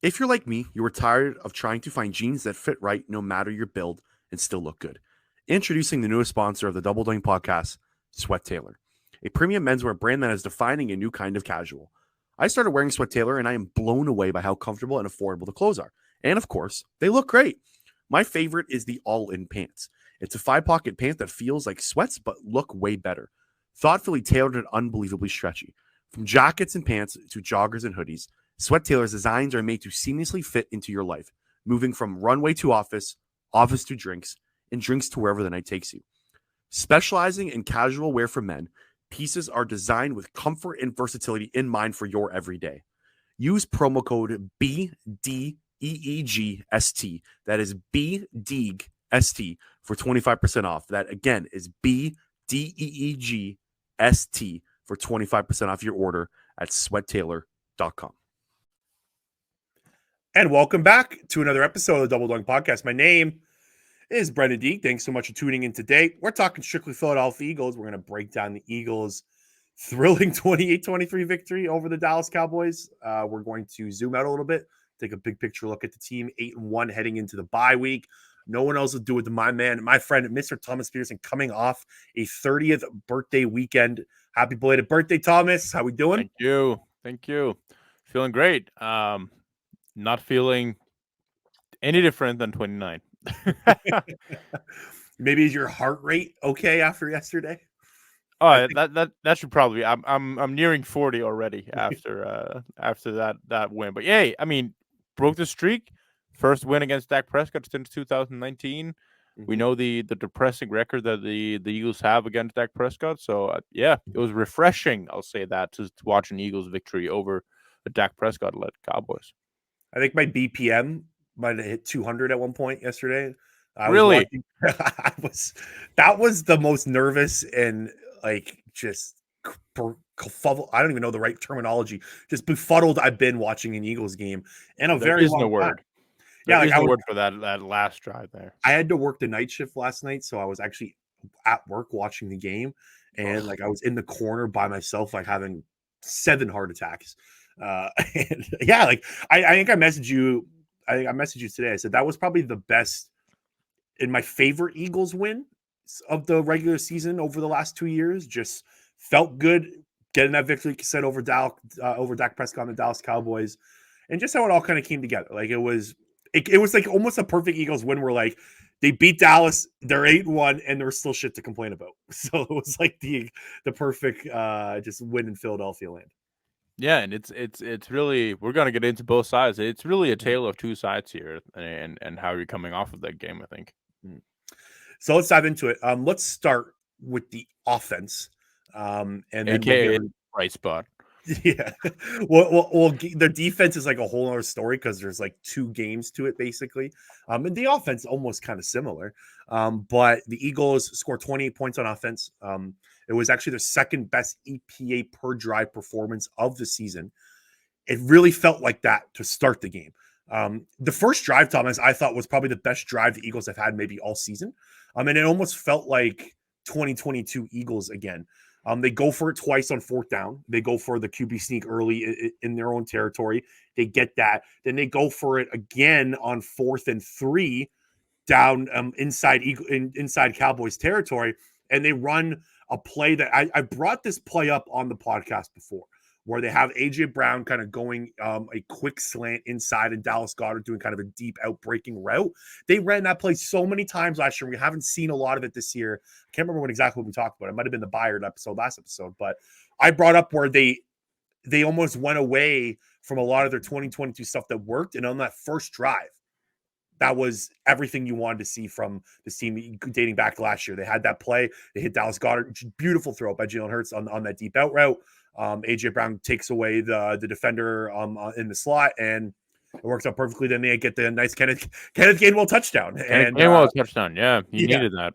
If you're like me, you are tired of trying to find jeans that fit right no matter your build and still look good. Introducing the newest sponsor of the Double Doing podcast, Sweat Tailor, a premium menswear brand that is defining a new kind of casual. I started wearing Sweat Tailor and I am blown away by how comfortable and affordable the clothes are. And of course, they look great. My favorite is the all-in pants. It's a 5-pocket pant that feels like sweats but look way better. Thoughtfully tailored and unbelievably stretchy. From jackets and pants to joggers and hoodies, Sweat Tailor's designs are made to seamlessly fit into your life, moving from runway to office, office to drinks, and drinks to wherever the night takes you. Specializing in casual wear for men, pieces are designed with comfort and versatility in mind for your everyday. Use promo code BDEEGST. That is BDEEGST for 25% off. That again is BDEEGST for 25% off your order at sweattailor.com. And welcome back to another episode of the Double Doing Podcast. My name is Brenden. Thanks so much for tuning in today. We're talking strictly Philadelphia Eagles. We're going to break down the Eagles' thrilling 28-23 victory over the Dallas Cowboys. We're going to zoom out a little bit, take a big picture look at the team, 8-1 heading into the bye week. No one else will do it than my man, my friend, Mr. Thomas Petersen, coming off a 30th birthday weekend. Happy belated birthday, Thomas. How we doing? Thank you. Feeling great. Not feeling any different than 29. Maybe is your heart rate okay after yesterday? Oh, that should probably. I'm nearing 40 already after that win. But yay, I mean, broke the streak. First win against Dak Prescott since 2019. Mm-hmm. We know the depressing record that the Eagles have against Dak Prescott. So yeah, it was refreshing. I'll say that to watch an Eagles victory over the Dak Prescott-led Cowboys. I think my BPM might have hit 200 at one point yesterday. Really? That was the most nervous and like just befuddled. I don't even know the right terminology. Just befuddled I've been watching an Eagles game in a very long time. Yeah, there's no word for that last drive there. I had to work the night shift last night, so I was actually at work watching the game, and like I was in the corner by myself, like having 7 heart attacks. And yeah, like I think I messaged you. I think I messaged you today. I said that was probably the best in my favorite Eagles win of the regular season over the last 2 years. Just felt good getting that victory set over Dak Prescott and the Dallas Cowboys, and just how it all kind of came together. Like it was like almost a perfect Eagles win where like they beat Dallas, they're 8-1, and there was still shit to complain about. So it was like the perfect just win in Philadelphia land. Yeah, and it's really, we're gonna get into both sides. It's really a tale of two sides here, and how you're coming off of that game, I think. So let's dive into it. Let's start with the offense, and then AKA right spot. Yeah, well, the defense is like a whole other story because there's like 2 games to it basically, and the offense almost kind of similar. But the Eagles scored 28 points on offense. It was actually their second best EPA per drive performance of the season. It really felt like that to start the game. The first drive, Thomas, I thought was probably the best drive the Eagles have had maybe all season. And it almost felt like 2022 Eagles again. They go for it twice on 4th down. They go for the QB sneak early in their own territory. They get that. Then they go for it again on 4th and 3 down inside Cowboys territory. And they run a play that I brought this play up on the podcast before, where they have A.J. Brown kind of going a quick slant inside and Dallas Goedert doing kind of a deep outbreaking route. They ran that play so many times last year. We haven't seen a lot of it this year. I can't remember exactly what we talked about. It might have been the Bayard episode, last episode. But I brought up where they almost went away from a lot of their 2022 stuff that worked. And on that first drive, that was everything you wanted to see from this team dating back to last year. They had that play. They hit Dallas Goedert. Beautiful throw by Jalen Hurts on that deep out route. A.J. Brown takes away the defender in the slot, and it works out perfectly. Then they get the nice Kenneth Gainwell touchdown. Gainwell touchdown, yeah. He needed that.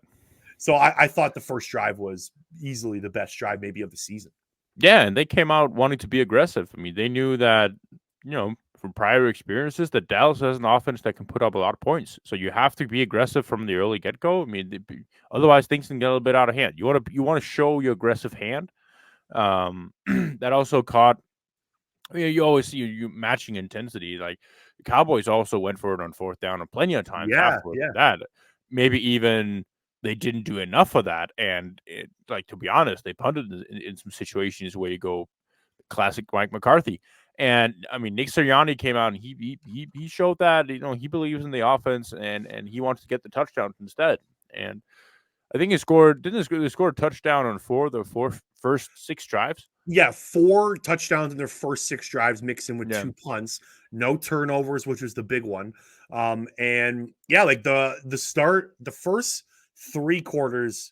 So I thought the first drive was easily the best drive maybe of the season. Yeah, and they came out wanting to be aggressive. I mean, they knew that, from prior experiences, that Dallas has an offense that can put up a lot of points. So you have to be aggressive from the early get-go. I mean, otherwise things can get a little bit out of hand. You want to show your aggressive hand. That also caught I mean, you always see you matching intensity. Like the Cowboys also went for it on fourth down and plenty of times Yeah, afterwards. yeah. That maybe even they didn't do enough of that. And like to be honest, they punted in some situations where you go classic Mike McCarthy. And I mean, Nick Sirianni came out and he showed that he believes in the offense and he wants to get the touchdowns instead. And I think he scored they scored a touchdown on first 6 drives. Yeah, 4 touchdowns in their first 6 drives, mixed in with Yeah. 2 punts, no turnovers, which was the big one. And yeah, like the first 3 quarters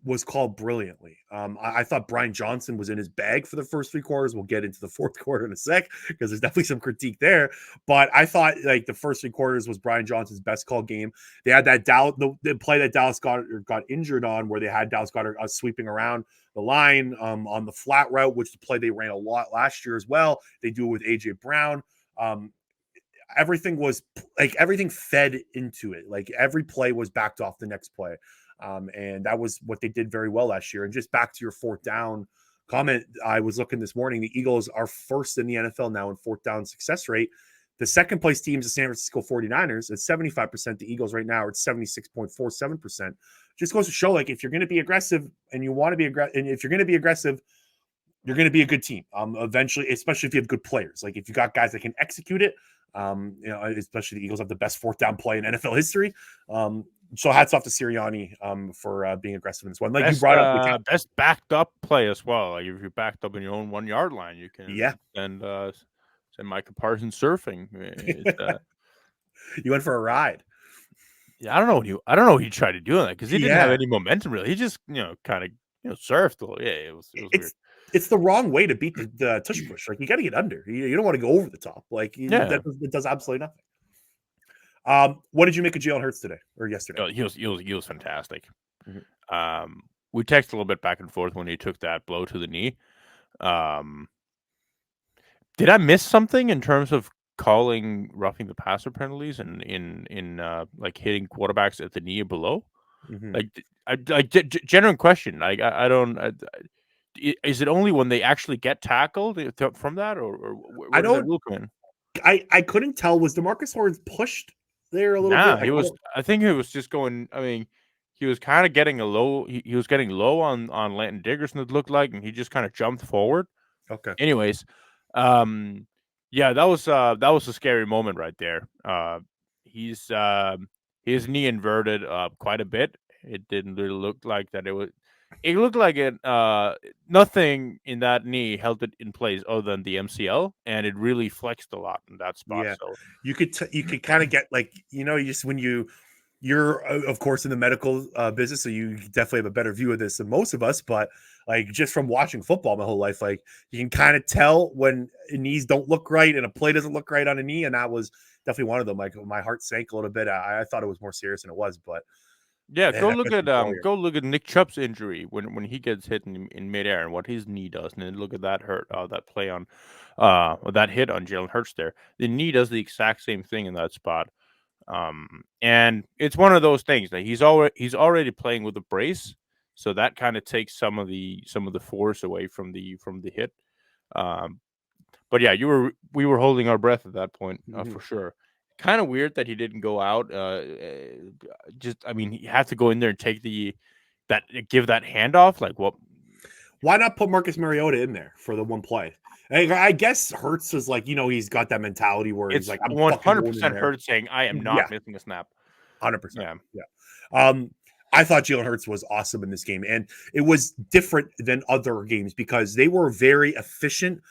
was called brilliantly. I thought Brian Johnson was in his bag for the first 3 quarters. We'll get into the fourth quarter in a sec because there's definitely some critique there. But I thought like the first 3 quarters was Brian Johnson's best call game. They had that the play that Dallas got injured on, where they had Dallas Goedert sweeping around the line on the flat route, which the play they ran a lot last year as well. They do it with AJ Brown. Um, everything fed into it. Like every play was backed off the next play. And that was what they did very well last year. And just back to your fourth down comment, I was looking this morning. The Eagles are first in the NFL now in fourth down success rate. The second place team is the San Francisco 49ers at 75%. The Eagles right now are at 76.47%. Just goes to show, like, if you're going to be aggressive and you want to be aggressive, and if you're going to be aggressive, you're going to be a good team. Eventually, especially if you have good players. Like if you got guys that can execute it, especially the Eagles have the best fourth down play in NFL history. So hats off to Sirianni for being aggressive in this one. Like you brought up, Best backed up play as well. Like if you're backed up in your own 1 yard line, you yeah, can send Micah Parsons surfing. you went for a ride. Yeah, I don't know what he tried to do on that because he didn't have Yeah, any momentum really. He just kind of surfed a little. Yeah, it was weird. It's the wrong way to beat the tush push. Like you got to get under. You don't want to go over the top. Like Yeah, it does absolutely nothing. What did you make of Jalen Hurts today or yesterday? he was fantastic. Mm-hmm. We texted a little bit back and forth when he took that blow to the knee. Did I miss something in terms of calling roughing the passer penalties and in like hitting quarterbacks at the knee or below? Mm-hmm. Like genuine question. Like I don't. Is it only when they actually get tackled from that, or I where does that don't. rule come in? I couldn't tell. Was DeMarcus Lawrence pushed there a little bit? Nah, he was. I think he was just going. I mean, he was kind of getting a low. He was getting low on Landon Dickerson. It looked like, and he just kind of jumped forward. Okay. Anyways, yeah, that was a scary moment right there. He's his knee inverted quite a bit. It didn't really look like that. It looked like it. Nothing in that knee held it in place other than the MCL, and it really flexed a lot in that spot. Yeah, So you could kind of get like you just when you're of course in the medical business, so you definitely have a better view of this than most of us. But like just from watching football my whole life, like you can kind of tell when knees don't look right and a play doesn't look right on a knee, and that was definitely one of them. Like my heart sank a little bit. I thought it was more serious than it was, but yeah, man, that must be failure. go look at Nick Chubb's injury when he gets hit in midair and what his knee does, and then look at that that play on that hit on Jalen Hurts there. The knee does the exact same thing in that spot. And it's one of those things that he's already playing with a brace, so that kind of takes some of the force away from the hit. But yeah, we were holding our breath at that point Mm-hmm. for sure. Kind of weird that he didn't go out. Just I mean, he had to go in there and take give that handoff. Like what? Why not put Marcus Mariota in there for the one play? I guess Hurts is like he's got that mentality where he's It's like I'm fucking going in 100% there. Hurt saying I am Yeah, not missing a snap. 100%. Yeah. Yeah. I thought Jalen Hurts was awesome in this game, and it was different than other games because they were very efficient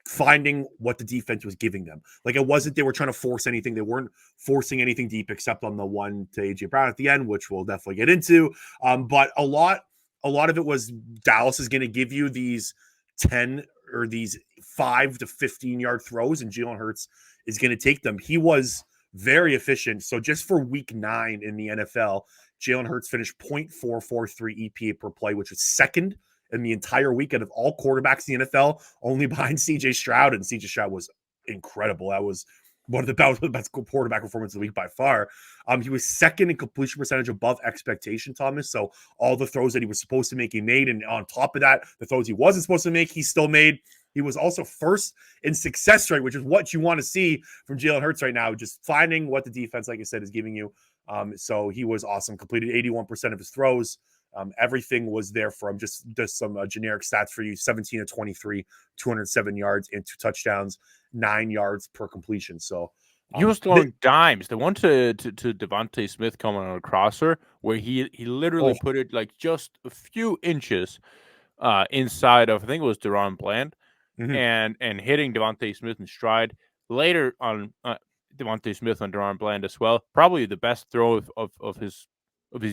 finding what the defense was giving them. Like it wasn't they were trying to force anything. They weren't forcing anything deep except on the one to AJ Brown at the end, which we'll definitely get into. But a lot of it was Dallas is going to give you these 10 or these 5 to 15-yard throws, and Jalen Hurts is going to take them. He was very efficient. So just for week 9 in the NFL, Jalen Hurts finished 0.443 EPA per play, which was second in the entire weekend of all quarterbacks in the NFL, only behind CJ Stroud. And CJ Stroud was incredible. That was one of the best quarterback performances of the week by far. He was second in completion percentage above expectation, Thomas. So all the throws that he was supposed to make, he made. And on top of that, the throws he wasn't supposed to make, he still made. He was also first in success rate, which is what you want to see from Jalen Hurts right now, just finding what the defense, like I said, is giving you. So he was awesome, completed 81% of his throws. Everything was there for him. Just some generic stats for you: 17 to 23, 207 yards and 2 touchdowns, 9 yards per completion. So he was throwing dimes. The one to Devontae Smith coming on a crosser where he literally put it like just a few inches inside of, I think it was Deron Bland, and hitting Devontae Smith in stride. Later on, Devontae Smith on Deron Bland as well. Probably the best throw of his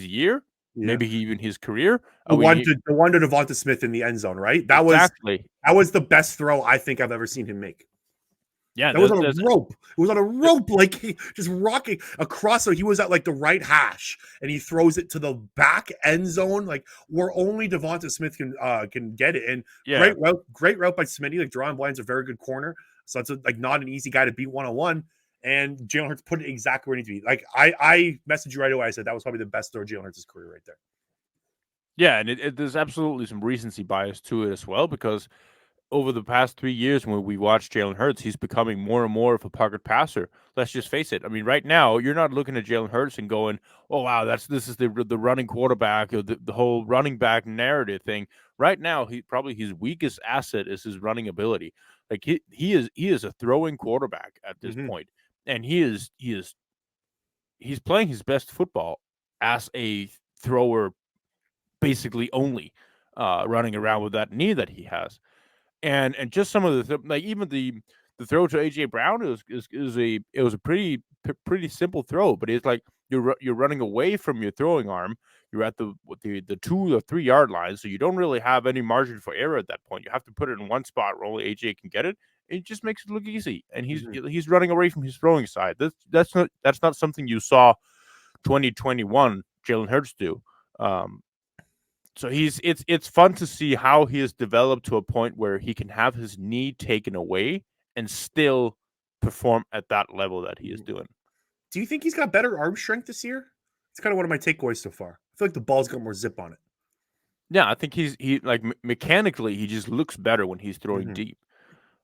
year. Yeah. Maybe even his career. The one to Devonta Smith in the end zone, right? That was the best throw I think I've ever seen him make. Yeah, that was on a rope. It was on a rope, like just rocking across. So he was at like the right hash, and he throws it to the back end zone, like where only Devonta Smith can get it. And great route by Smitty. Like Deron Bland's a very good corner, so it's like not an easy guy to beat 1-on-1. And Jalen Hurts put it exactly where it needs to be. Like I messaged you right away. I said that was probably the best throw of Jalen Hurts' career right there. Yeah, and there's absolutely some recency bias to it as well, because over the past 3 years when we watched Jalen Hurts, he's becoming more and more of a pocket passer. Let's just face it. I mean, right now, you're not looking at Jalen Hurts and going, oh, wow, this is the running quarterback, or the whole running back narrative thing. Right now, probably his weakest asset is his running ability. Like he is a throwing quarterback at this point. And he's playing his best football as a thrower, basically only, running around with that knee that he has. And just some of the like even the throw to AJ Brown was a pretty simple throw, but it's like you're running away from your throwing arm. You're at the 2 or 3 yard line, so you don't really have any margin for error at that point. You have to put it in one spot where only AJ can get it. It just makes it look easy, and he's running away from his throwing side. That's not something you saw 2021 Jalen Hurts do. So it's fun to see how he has developed to a point where he can have his knee taken away and still perform at that level that he is doing. Do you think he's got better arm strength this year? It's kind of one of my takeaways so far. I feel like the ball's got more zip on it. Yeah, I think he like mechanically he just looks better when he's throwing deep.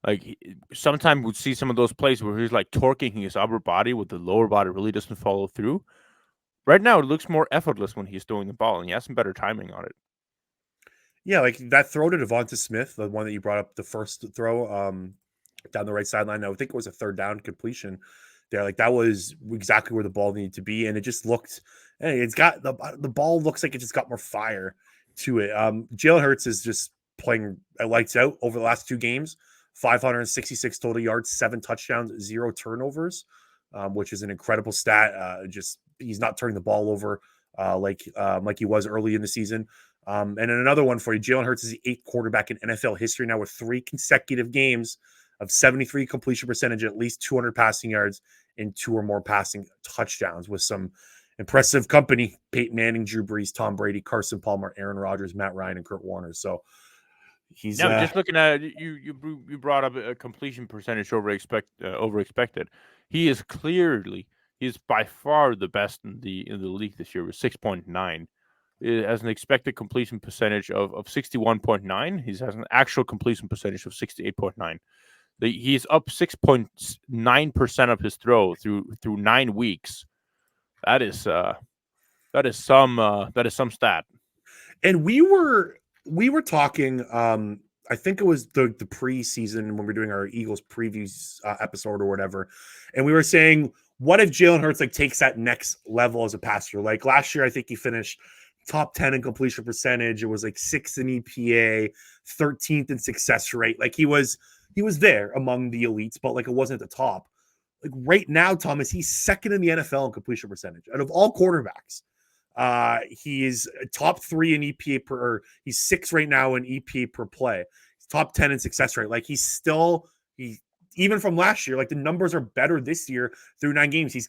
Like sometimes we'd see some of those plays where he's like torquing his upper body with the lower body really doesn't follow through. Right now, it looks more effortless when he's throwing the ball, and he has some better timing on it. Yeah, like that throw to Devonta Smith, the one that you brought up, the first throw down the right sideline. I think it was a third down completion there. Like that was exactly where the ball needed to be, and it just looked. Hey, it's got the ball looks like it just got more fire to it. Jalen Hurts is just playing lights out over the last 2 games. 566 total yards, 7 touchdowns, 0 turnovers, which is an incredible stat. Just he's not turning the ball over like he was early in the season. And then another one for you, Jalen Hurts is the 8th quarterback in NFL history now with 3 consecutive games of 73 completion percentage, at least 200 passing yards, and 2 or more passing touchdowns, with some impressive company: Peyton Manning, Drew Brees, Tom Brady, Carson Palmer, Aaron Rodgers, Matt Ryan, and Kurt Warner. So he's just looking at you brought up a completion percentage over expected. He is by far the best in the league this year with 6.9. It has an expected completion percentage of 61.9. He has an actual completion percentage of 68.9. He's up 6.9% of his throw through 9 weeks. That is some stat. And we were talking. I think it was the preseason when we were doing our Eagles previews episode or whatever, and we were saying, what if Jalen Hurts like takes that next level as a passer? Like last year, I think he finished top 10 in completion percentage. It was like 6th in EPA, 13th in success rate. Like he was there among the elites, but like it wasn't at the top. Like right now, Thomas, he's 2nd in the NFL in completion percentage out of all quarterbacks. He is top 3 in EPA per. He's 6th right now in EPA per play. He's top 10 in success rate. Like he even from last year, like the numbers are better this year through 9 games. He's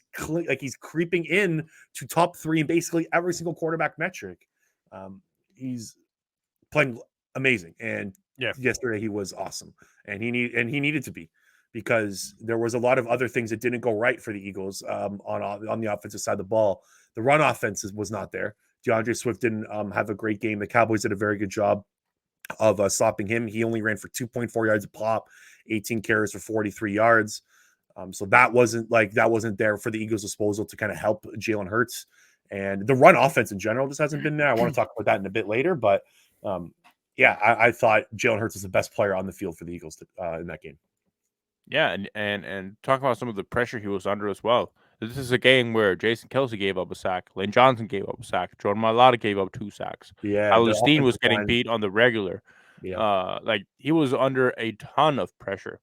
creeping in to top 3 in basically every single quarterback metric. He's playing amazing, and yesterday he was awesome, and he needed to be, because there was a lot of other things that didn't go right for the Eagles on the offensive side of the ball. The run offense was not there. DeAndre Swift didn't have a great game. The Cowboys did a very good job of stopping him. He only ran for 2.4 yards a pop, 18 carries for 43 yards. So that wasn't there for the Eagles' disposal to kind of help Jalen Hurts. And the run offense in general just hasn't been there. I want to talk about that in a bit later, but yeah, I thought Jalen Hurts was the best player on the field for the Eagles in that game. Yeah, and talk about some of the pressure he was under as well. This is a game where Jason Kelsey gave up a sack, Lane Johnson gave up a sack, Jordan Mailata gave up 2 sacks. Yeah, the Steen was offensive getting line. beat on the regular. Yeah. Like he was under a ton of pressure.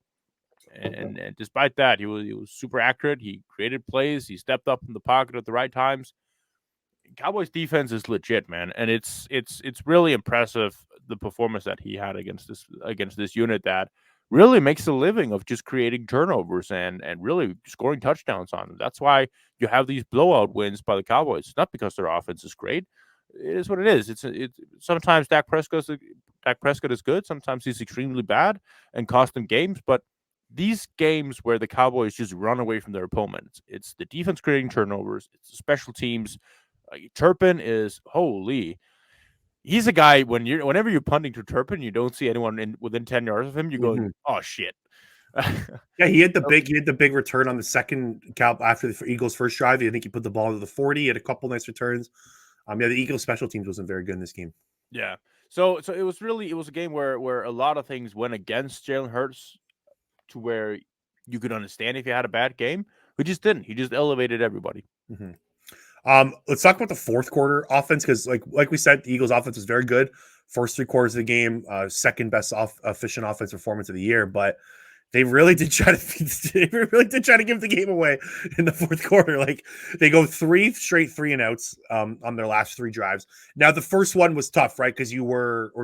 And despite that, he was super accurate. He created plays. He stepped up in the pocket at the right times. Cowboys defense is legit, man, and it's really impressive the performance that he had against this unit that really makes a living of just creating turnovers and really scoring touchdowns on them. That's why you have these blowout wins by the Cowboys. It's not because their offense is great. It is what it is. It's sometimes Dak Prescott is good. Sometimes he's extremely bad and cost them games. But these games where the Cowboys just run away from their opponents, it's the defense creating turnovers. It's the special teams. Turpin is holy. He's a guy whenever you're punting to Turpin, you don't see anyone within 10 yards of him. You're going, oh shit. Yeah, he had the big return on the second after the Eagles' first drive. I think he put the ball to the 40. He had a couple nice returns. Yeah, the Eagles' special teams wasn't very good in this game. Yeah. So it was a game where a lot of things went against Jalen Hurts to where you could understand if he had a bad game. He just didn't. He just elevated everybody. Mm-hmm. Let's talk about the fourth quarter offense because, like we said, the Eagles' offense was very good. First 3 quarters of the game, second best efficient offense performance of the year, but they really did try to give the game away in the fourth quarter. Like they go 3 straight 3-and-outs on their last 3 drives. Now the first one was tough, right? Because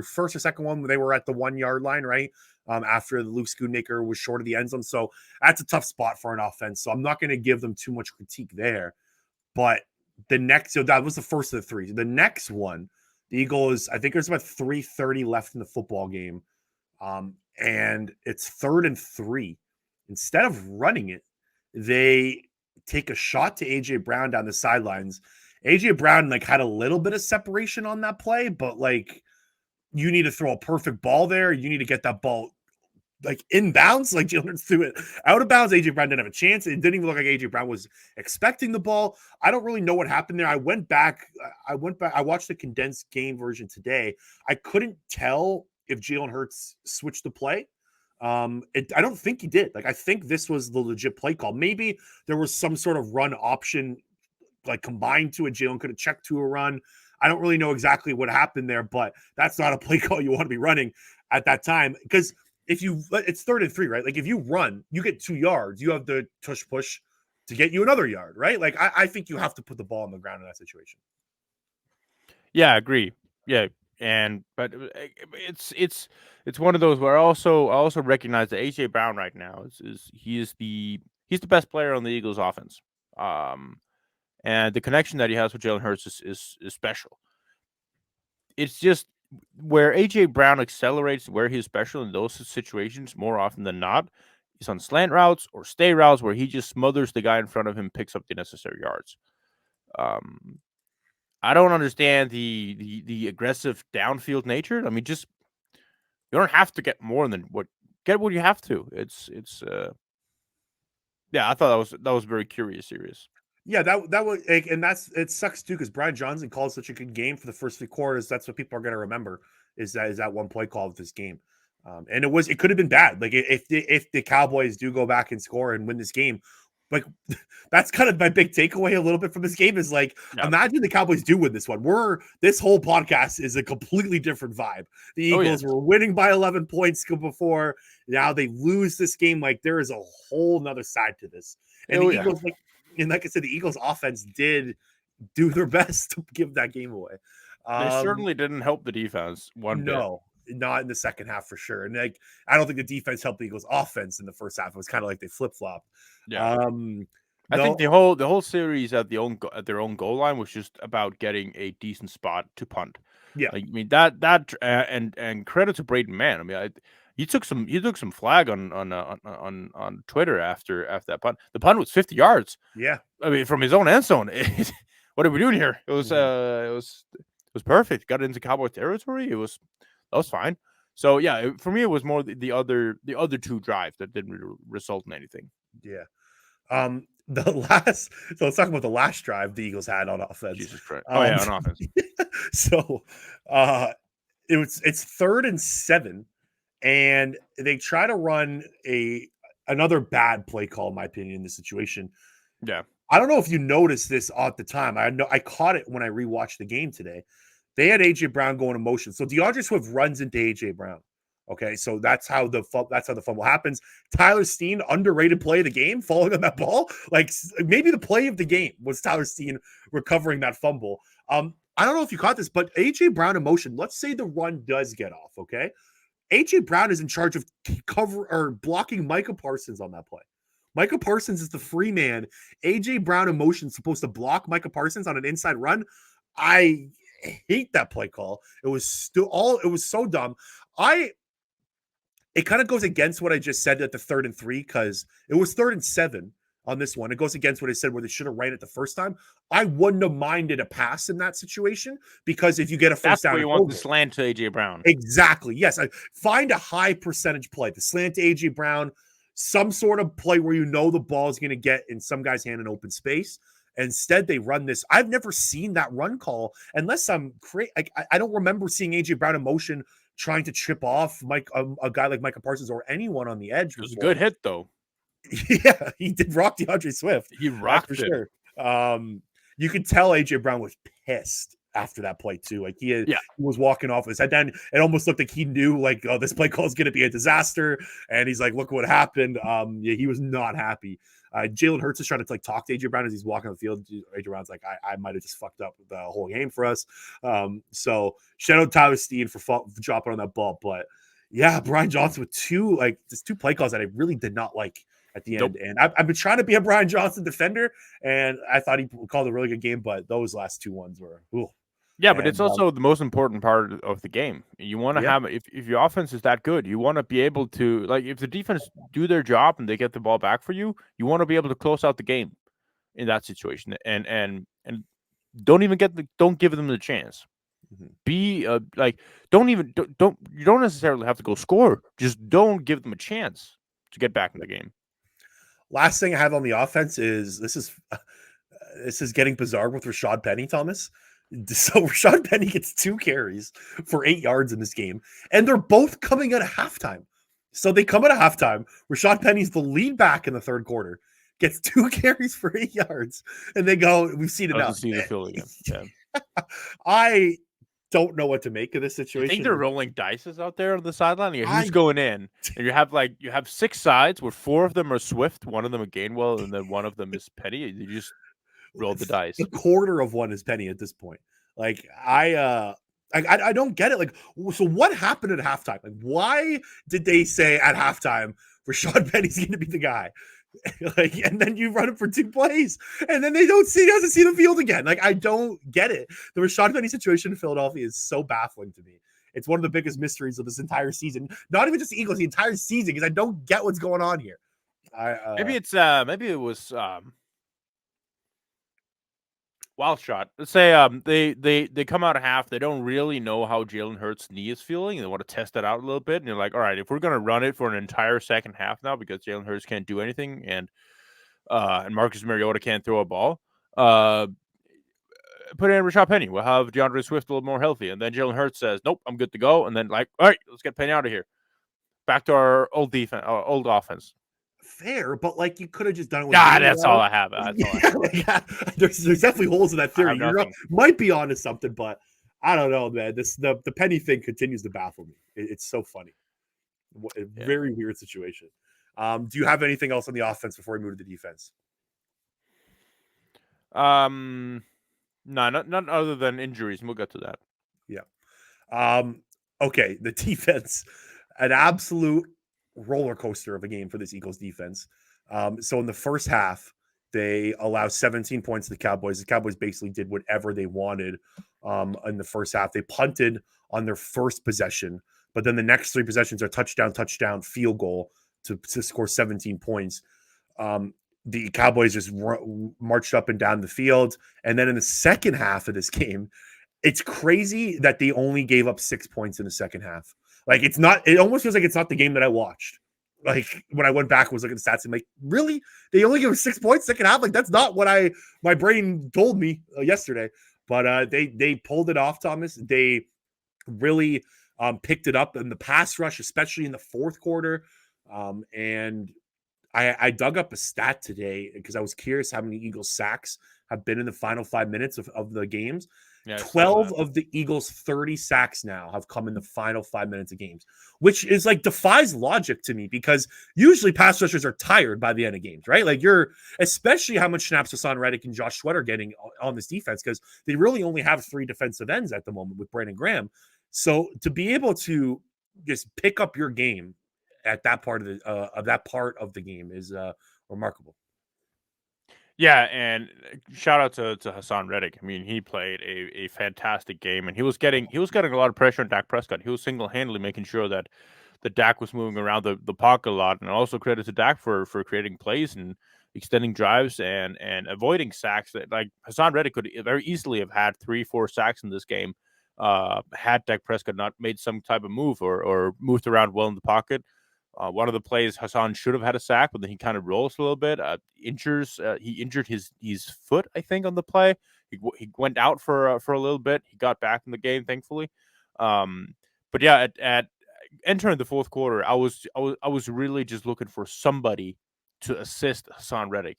first or second one they were at the 1-yard line, right? After the Luke Schoonmaker was short of the end zone, so that's a tough spot for an offense. So I'm not going to give them too much critique there, but so that was the first of the 3. The next one, the Eagles, I think there's about 3:30 left in the football game. And it's 3rd and 3. Instead of running it, they take a shot to AJ Brown down the sidelines. AJ Brown had a little bit of separation on that play, but you need to throw a perfect ball there. You need to get that ball inbounds, Jalen threw it out of bounds. AJ Brown didn't have a chance. It didn't even look like AJ Brown was expecting the ball. I don't really know what happened there. I went back. I watched the condensed game version today. I couldn't tell if Jalen Hurts switched the play. I don't think he did. I think this was the legit play call. Maybe there was some sort of run option combined to it. Jalen could have checked to a run. I don't really know exactly what happened there, but that's not a play call you want to be running at that time because it's 3rd and 3, right? If you run, you get 2 yards. You have the tush push to get you another yard, right? I think you have to put the ball on the ground in that situation. Yeah, I agree. Yeah, but it's one of those where I also recognize that AJ Brown right now he's the best player on the Eagles offense. And the connection that he has with Jalen Hurts is special. It's just where AJ Brown accelerates, where he's special in those situations more often than not, is on slant routes or stay routes where he just smothers the guy in front of him, picks up the necessary yards. I don't understand the aggressive downfield nature. I mean, just you don't have to get more than what you have to. It's yeah, I thought that was very serious. Yeah, that was, and it sucks too because Brian Johnson called such a good game for the first 3 quarters. That's what people are going to remember is that one play call of this game, and it could have been bad. If the Cowboys do go back and score and win this game, that's kind of my big takeaway a little bit from this game is imagine the Cowboys do win this one. This whole podcast is a completely different vibe. The Eagles were winning by 11 points before. Now they lose this game. There is a whole nother side to this, and the Eagles and like I said, the Eagles offense did do their best to give that game away. They certainly didn't help the defense one bit. No, not in the second half for sure. And I don't think the defense helped the Eagles offense in the first half. It was kind of like they flip-flopped. Yeah. I think the whole series at their own goal line was just about getting a decent spot to punt. Yeah. I mean that and credit to Brenden Mann. I mean, he took some flag on Twitter after that punt. The punt was 50 yards. Yeah. I mean, from his own end zone. What are we doing here? It was perfect. Got into Cowboy territory. That was fine. So yeah, for me it was more the other two drives that didn't result in anything. Yeah. The last, so let's talk about the last drive the Eagles had on offense. Jesus Christ! Oh yeah, on offense. So it's 3rd and 7, and they try to run another bad play call, in my opinion, in this situation. Yeah. I don't know if you noticed this at the time. I caught it when I rewatched the game today. They had AJ Brown going in motion. So DeAndre Swift runs into AJ Brown. Okay, so that's how the fumble happens. Tyler Steen, underrated play of the game, falling on that ball. Like maybe the play of the game was Tyler Steen recovering that fumble. I don't know if you caught this, but AJ Brown in motion. Let's say the run does get off. Okay, AJ Brown is in charge of cover or blocking Micah Parsons on that play. Micah Parsons is the free man. AJ Brown in motion supposed to block Micah Parsons on an inside run. I hate that play call. It was so dumb. It kind of goes against what I just said at the 3rd and 3 because it was 3rd and 7 on this one. It goes against what I said where they should have ran it the first time. I wouldn't have minded a pass in that situation because if you get a first down, that's where you want the slant to AJ Brown. Exactly. Yes, I find a high percentage play, the slant to AJ Brown, some sort of play where you know the ball is going to get in some guy's hand in open space. Instead, they run this. I've never seen that run call unless I'm crazy. I don't remember seeing AJ Brown in motion trying to chip off a guy like Micah Parsons or anyone on the edge. It was a good hit, though. Yeah, he did rock DeAndre Swift. He rocked for sure. You could tell AJ Brown was pissed after that play too. Like he was walking off his head down. It almost looked like he knew, like, oh, this play call is going to be a disaster. And he's like, look what happened. He was not happy. Jalen Hurts is trying to talk to AJ Brown as he's walking on the field. AJ Brown's like, I might have just fucked up the whole game for us. So shout out Tyler Steen for dropping on that ball. But yeah, Brian Johnson with two play calls that I really did not like at the end. And I've been trying to be a Brian Johnson defender, and I thought he called a really good game, but those last 2 ones were, ooh. Yeah, but it's also the most important part of the game. You want to have, if your offense is that good, you want to be able to, like, if the defense do their job and they get the ball back for you, you want to be able to close out the game in that situation. And don't give them the chance. Mm-hmm. Be you don't necessarily have to go score. Just don't give them a chance to get back in the game. Last thing I have on the offense is this is getting bizarre with Rashad Penny, Thomas. So Rashad Penny gets 2 carries for 8 yards in this game, and they're both coming at a halftime. So they come at a halftime. Rashad Penny's the lead back in the 3rd quarter, gets 2 carries for 8 yards, and they go, we've seen it now. See the field again. Yeah. I don't know what to make of this situation. You think they're rolling dices out there on the sideline? Who's going in? And you have 6 sides where 4 of them are Swift, 1 of them is Gainwell, and then 1 of them is Penny. You just roll the dice. A quarter of one is Penny at this point. Like I don't get it. Like, so what happened at halftime? Like, why did they say at halftime Rashad Penny's going to be the guy? Like, and then you run it for 2 plays, and then he doesn't see the field again. Like, I don't get it. The Rashad Penny situation in Philadelphia is so baffling to me. It's one of the biggest mysteries of this entire season. Not even just the Eagles, the entire season, because I don't get what's going on here. Maybe it was wild shot. Let's say they come out of half. They don't really know how Jalen Hurts' knee is feeling. And they want to test that out a little bit. And you're like, all right, if we're going to run it for an entire second half now because Jalen Hurts can't do anything and Marcus Mariota can't throw a ball, put in Rashad Penny. We'll have DeAndre Swift a little more healthy. And then Jalen Hurts says, nope, I'm good to go. And then all right, let's get Penny out of here. Back to our old defense, our old offense. Fair, but you could have just done it with that's all I have. There's definitely holes in that theory. You might be onto something, but I don't know, man. The Penny thing continues to baffle me. It's so funny. Very weird situation. Do you have anything else on the offense before we move to the defense? No, not other than injuries, and we'll get to that. Yeah. Okay, the defense, an absolute roller coaster of a game for this Eagles defense. So in the first half, they allow 17 points to the Cowboys. The Cowboys basically did whatever they wanted in the first half. They punted on their first possession, but then the next 3 possessions are touchdown, field goal to score 17 points. The Cowboys just marched up and down the field. And then in the second half of this game, it's crazy that they only gave up 6 points in the second half. Like it's not. It almost feels like it's not the game that I watched. Like when I went back, and was looking at the stats. I'm like, really? They only give 6 points second half. Like that's not what my brain told me yesterday. But they pulled it off, Thomas. They really picked it up in the pass rush, especially in the fourth quarter. And I dug up a stat today because I was curious how many Eagles sacks have been in the final 5 minutes of the games. Yeah, I saw 12 that. of the Eagles' 30 sacks now have come in the final 5 minutes of games, which is like defies logic to me because usually pass rushers are tired by the end of games, right? Like especially how much snaps Hassan Reddick and Josh Sweat are getting on this defense because they really only have 3 defensive ends at the moment with Brenden Graham. So to be able to just pick up your game at that part of the game is remarkable. Yeah, and shout out to Hassan Reddick. I mean, he played a fantastic game, and he was getting a lot of pressure on Dak Prescott. He was single handedly making sure that the Dak was moving around the pocket a lot, and also credit to Dak for creating plays and extending drives and avoiding sacks. That like Hassan Reddick could very easily have had 3-4 sacks in this game, had Dak Prescott not made some type of move or moved around well in the pocket. One of the plays, Hassan should have had a sack, but then he kind of rolls a little bit. He injured his foot, I think, on the play. He went out for a little bit. He got back in the game, thankfully. Um, but yeah, at entering the fourth quarter, I was really just looking for somebody to assist Hassan Reddick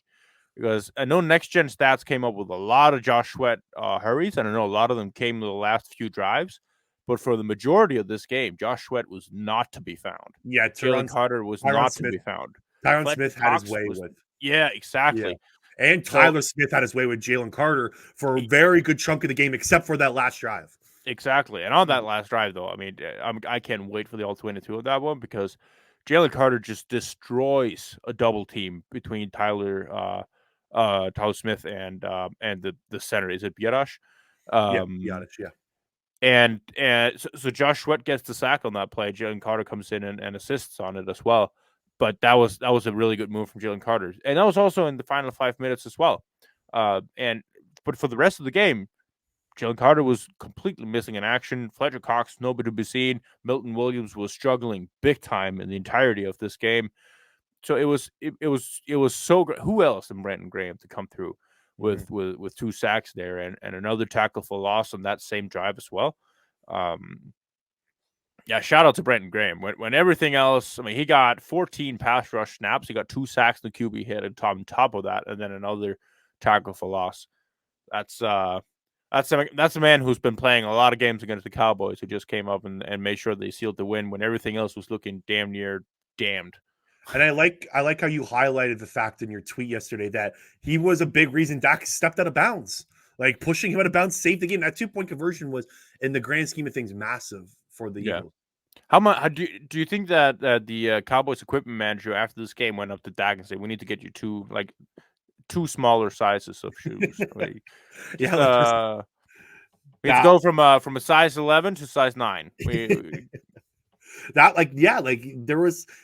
because I know Next Gen Stats came up with a lot of Josh Sweat hurries, and I know a lot of them came to the last few drives. But for the majority of this game, Josh Sweat was not to be found. Yeah, Jalen Carter was Tyron not to Smith be found. Tyron Fletcher Smith had his Cox way was with. yeah, Yeah. exactly. And So Tyler Smith had his way with Jalen Carter for a e- very good chunk of the game, except for that last drive. exactly. And on that last drive, though, I mean, I can't wait for the all 22 of that one because Jalen Carter just destroys a double team between Tyler Smith and the center. Is it Biadasz? Yeah, be Um, honest. Yeah. And so Josh Sweat gets the sack on that play. Jalen Carter comes in and assists on it as well. But that was a really good move from Jalen Carter, and that was also in the final 5 minutes as well. But for the rest of the game, Jalen Carter was completely missing in action. Fletcher Cox nobody to be seen. Milton Williams was struggling big time in the entirety of this game. So it was so great. Who else than Brenden Graham to come through Mhm. with 2 sacks there and another tackle for loss on that same drive as well. Um, yeah, shout out to Brenden Graham. When everything else, I mean, he got 14 pass rush snaps. He got 2 sacks in the QB hit on top of that, and then another tackle for loss. That's that's a man who's been playing a lot of games against the Cowboys who just came up and made sure they sealed the win when everything else was looking damn near damned. And I like how you highlighted the fact in your tweet yesterday that he was a big reason Dak stepped out of bounds. Like pushing him out of bounds saved the game. That 2 point conversion was, in the grand scheme of things, massive for the Yeah. Eagles. How do you think that the Cowboys equipment manager after this game went up to Dak and said, "We need to get you two smaller sizes of shoes. I mean, just Yeah, like we have to that go from a size 11 to size 9. that like yeah, like it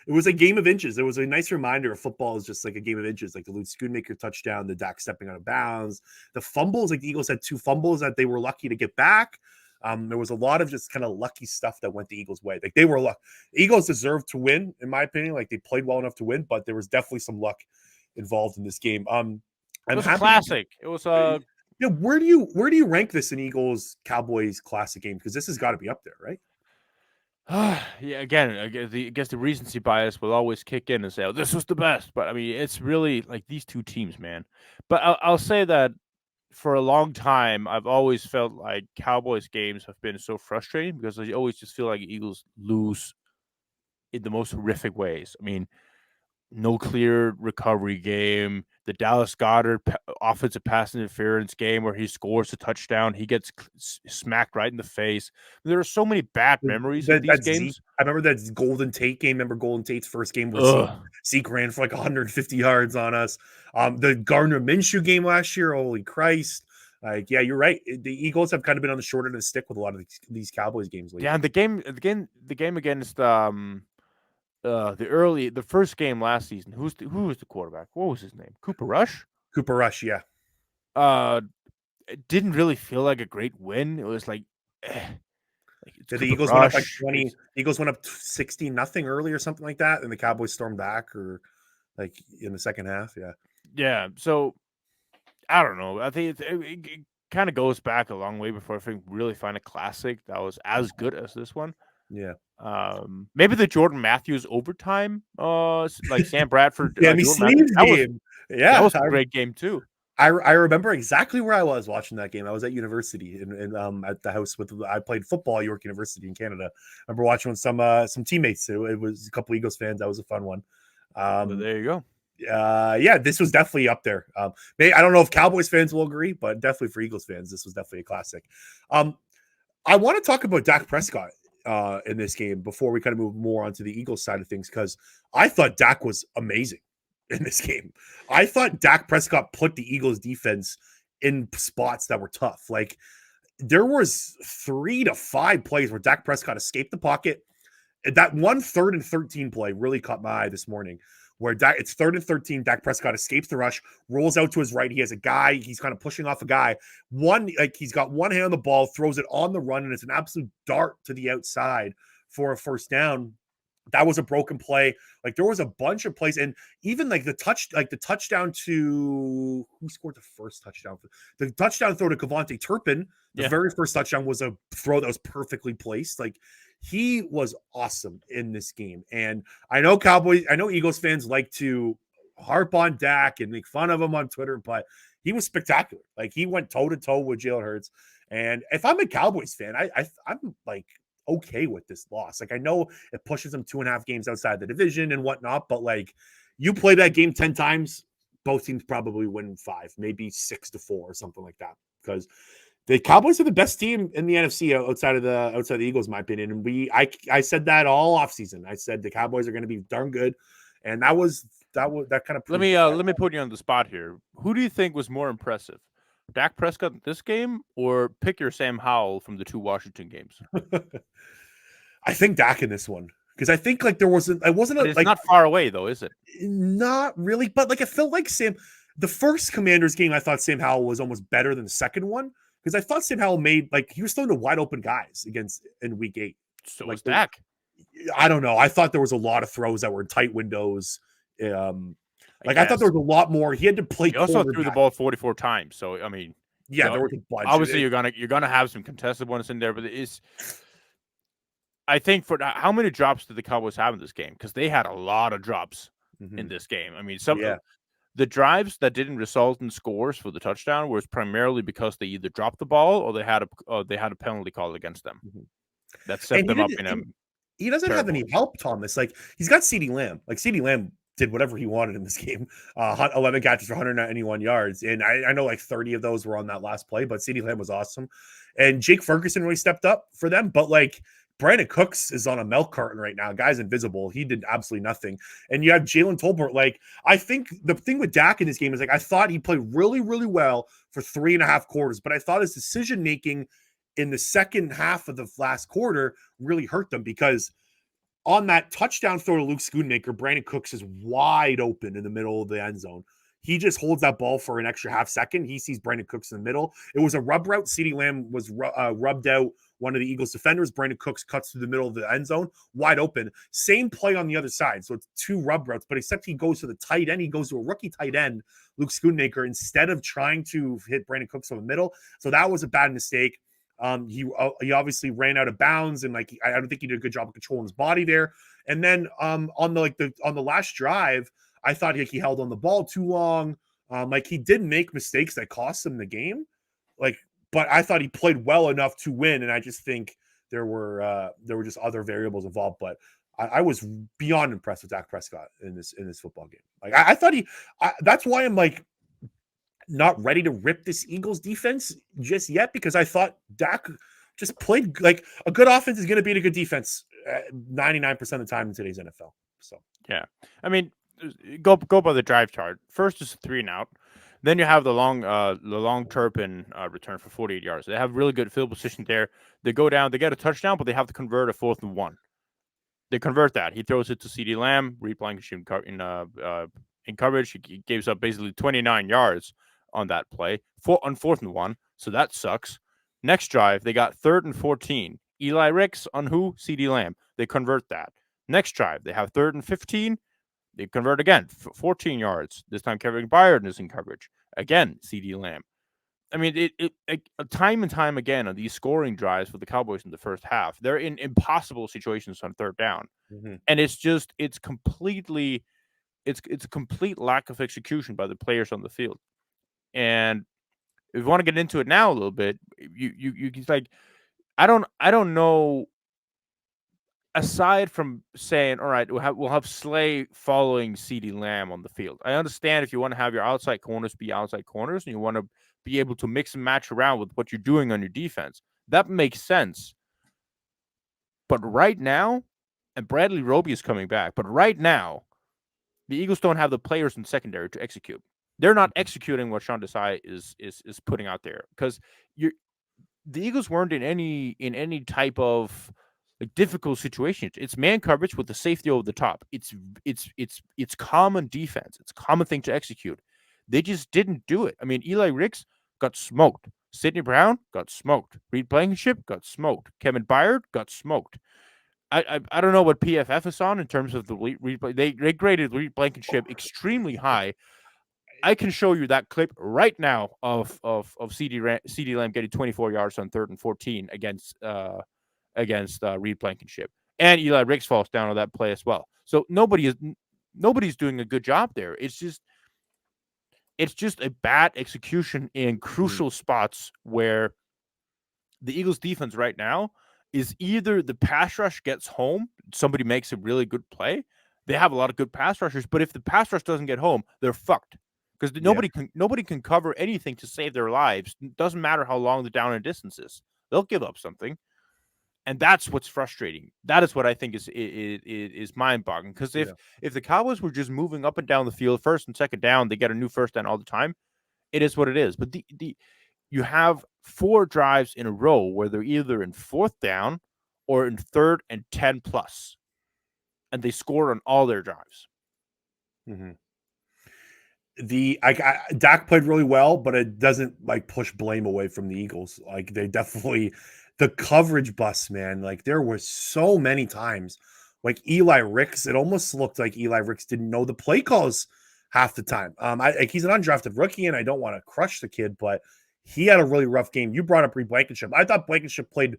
was a game of inches. It was a nice reminder of football is just like a game of inches, like the Luke Schoonmaker touchdown, the Dak stepping out of bounds, the fumbles. Like the Eagles had 2 fumbles that they were lucky to get back. There was a lot of just kind of lucky stuff that went the Eagles' way. Like they were luck. Eagles deserved to win, in my opinion. Like they played well enough to win, but there was definitely some luck involved in this game. It I'm was a happy. classic. It was a Yeah, where do you rank this in Eagles Cowboys classic game? Because this has got to be up there, right? yeah. Again, I guess the recency bias will always kick in and say, "Oh, this was the best." But I mean, it's really like these two teams, man. But I'll say that for a long time, I've always felt like Cowboys games have been so frustrating because I always just feel like Eagles lose in the most horrific ways. I mean, no clear recovery game. The Dallas Goddard offensive pass interference game where he scores a touchdown, he gets smacked right in the face. There are so many bad memories of these That Zeke. games. I remember that Golden Tate game. Remember Golden Tate's first game where Zeke Ugh. Zeke ran for like 150 yards on us. The Gardner Minshew game last year. Holy Christ! Like, yeah, you're right. The Eagles have kind of been on the short end of the stick with a lot of these Cowboys games Yeah, lately. and the game against the first game last season. Who was the quarterback? What was his name? Cooper Rush. Cooper Rush, yeah. Uh, it didn't really feel like a great win. It was like, eh. Like it's Yeah, the Cooper Eagles went up like Rush. 20. The Eagles went up 16-0 early or something like that, and the Cowboys stormed back or like in the second half. Yeah. Yeah. So I don't know. I think it kind of goes back a long way before I think really find a classic that was as good as this one. Yeah. Maybe the Jordan Matthews overtime, like Sam Bradford, Sammy Jordan Matthews. Snead's That was game. Yeah. a great game too. I remember exactly where I was watching that game. I was at university and at the house with I played football at York University in Canada. I remember watching with some teammates. It was a couple Eagles fans. That was a fun one. But there you go. Yeah, this was definitely up there. I don't know if Cowboys fans will agree, but definitely for Eagles fans, this was definitely a classic. I want to talk about Dak Prescott in this game before we kind of move more onto the Eagles side of things, because I thought Dak was amazing in this game. I thought Dak Prescott put the Eagles defense in spots that were tough. Like there was 3 to 5 plays where Dak Prescott escaped the pocket. That one 3rd and 13 play really caught my eye this morning, where it's 3rd and 13. Dak Prescott escapes the rush, rolls out to his right. He has a guy. He's kind of pushing off a guy. He's got one hand on the ball, throws it on the run, and it's an absolute dart to the outside for a first down. That was a broken play. Like there was a bunch of plays, and even like the touchdown to who scored the first touchdown? The touchdown throw to Kevontae Turpin. The very first touchdown was a throw that was perfectly placed. Like he was awesome in this game. And I know Eagles fans like to harp on Dak and make fun of him on Twitter, but he was spectacular. Like he went toe to toe with Jalen Hurts. And if I'm a Cowboys fan, I'm like okay with this loss. Like I know it pushes them 2.5 games outside the division and whatnot, but like you play that game 10 times, both teams probably win 5, maybe 6-4 or something like that. Because the Cowboys are the best team in the NFC outside of the Eagles, in my opinion. And I said that all offseason. I said the Cowboys are going to be darn good, and that kind of let me put you on the spot here. Who do you think was more impressive, Dak Prescott in this game, or pick your Sam Howell from the 2 Washington games? I think Dak in this one, because I think like It's not far away though, is it? Not really, but like it felt like the first Commanders game. I thought Sam Howell was almost better than the second one, because I thought Sam Howell he was throwing to wide open guys in week 8. So like was Dak. I don't know. I thought there was a lot of throws that were in tight windows. I thought there was a lot more. He had to play. He also threw the ball 44 times. So I mean, there was a bunch. Obviously, you're gonna have some contested ones in there, but I think for how many drops did the Cowboys have in this game? Because they had a lot of drops in this game. I mean, the drives that didn't result in scores for the touchdown was primarily because they either dropped the ball or they had a penalty call against them that set them up in a. He doesn't have any help, Thomas. Like he's got CeeDee Lamb. Like CeeDee Lamb did whatever he wanted in this game. 11 catches for 191 yards, and I know like 30 of those were on that last play. But CeeDee Lamb was awesome, and Jake Ferguson really stepped up for them. But like Brandon Cooks is on a milk carton right now. Guy's invisible. He did absolutely nothing. And you have Jalen Tolbert. Like I think the thing with Dak in this game is like I thought he played really, really well for 3.5 quarters, but I thought his decision making in the second half of the last quarter really hurt them, because on that touchdown throw to Luke Schoonmaker, Brandon Cooks is wide open in the middle of the end zone. He just holds that ball for an extra half second. He sees Brandon Cooks in the middle. It was a rub route. CeeDee Lamb was rubbed out one of the Eagles defenders. Brandon Cooks cuts through the middle of the end zone, wide open. Same play on the other side. So it's 2 rub routes, but except he goes to the tight end. He goes to a rookie tight end, Luke Schoonmaker, instead of trying to hit Brandon Cooks in the middle. So that was a bad mistake. He obviously ran out of bounds, and like I don't think he did a good job of controlling his body there. And then on the last drive, I thought he held on the ball too long. Like he did make mistakes that cost him the game. But I thought he played well enough to win, and I just think there were just other variables involved. But I was beyond impressed with Dak Prescott in this football game. Like I thought that's why I'm like not ready to rip this Eagles defense just yet, because I thought Dak just played like a good offense is going to beat a good defense 99% of the time in today's NFL. So yeah, I mean, go by the drive chart. First is 3 and out. Then you have the long Turpin return for 48 yards. They have really good field position there. They go down, they get a touchdown, but they have to convert a 4th and 1. They convert that. He throws it to CeeDee Lamb, replaying in coverage. He gives up basically 29 yards on that play on 4th and 1. So that sucks. Next drive, they got 3rd and 14 Eli Ricks on who? CeeDee Lamb. They convert that. Next drive, they have 3rd and 15. They convert again, 14 yards. This time, Kevin Byard is in coverage. Again, CeeDee Lamb. I mean, it time and time again on these scoring drives for the Cowboys in the first half, they're in impossible situations on 3rd down, and it's a complete lack of execution by the players on the field. And if you want to get into it now a little bit, you like, I don't know. Aside from saying, all right, we'll have Slay following CeeDee Lamb on the field. I understand if you want to have your outside corners be outside corners and you want to be able to mix and match around with what you're doing on your defense. That makes sense. But right now, and Bradley Roby is coming back, but right now, the Eagles don't have the players in secondary to execute. They're not executing what Sean Desai is putting out there, because the Eagles weren't in any type of like difficult situations. It's man coverage with the safety over the top. It's common defense. It's a common thing to execute. They just didn't do it. I mean, Eli Ricks got smoked. Sidney Brown got smoked. Reed Blankenship got smoked. Kevin Byard got smoked. I don't know what PFF is on in terms of the Reed. They graded Reed Blankenship extremely high. I can show you that clip right now of CeeDee Lamb getting 24 yards on 3rd and 14 against Reed Blankenship, and Eli Ricks falls down on that play as well. So nobody's doing a good job there. It's just a bad execution in crucial spots where the Eagles defense right now is either the pass rush gets home, somebody makes a really good play. They have a lot of good pass rushers, but if the pass rush doesn't get home, they're fucked. Because nobody can cover anything to save their lives. It doesn't matter how long the down and distance is. They'll give up something. And that's what's frustrating. That is what I think is mind-boggling. Because if the Cowboys were just moving up and down the field, 1st and 2nd down, they get a new 1st down all the time. It is what it is. But you have 4 drives in a row where they're either in 4th down or in 3rd and 10 plus, and they score on all their drives. Mm-hmm. Dak played really well, but it doesn't like push blame away from the Eagles. Like they definitely, the coverage bust, man. Like there were so many times, like Eli Ricks. It almost looked like Eli Ricks didn't know the play calls half the time. He's an undrafted rookie, and I don't want to crush the kid, but he had a really rough game. You brought up Reed Blankenship. I thought Blankenship played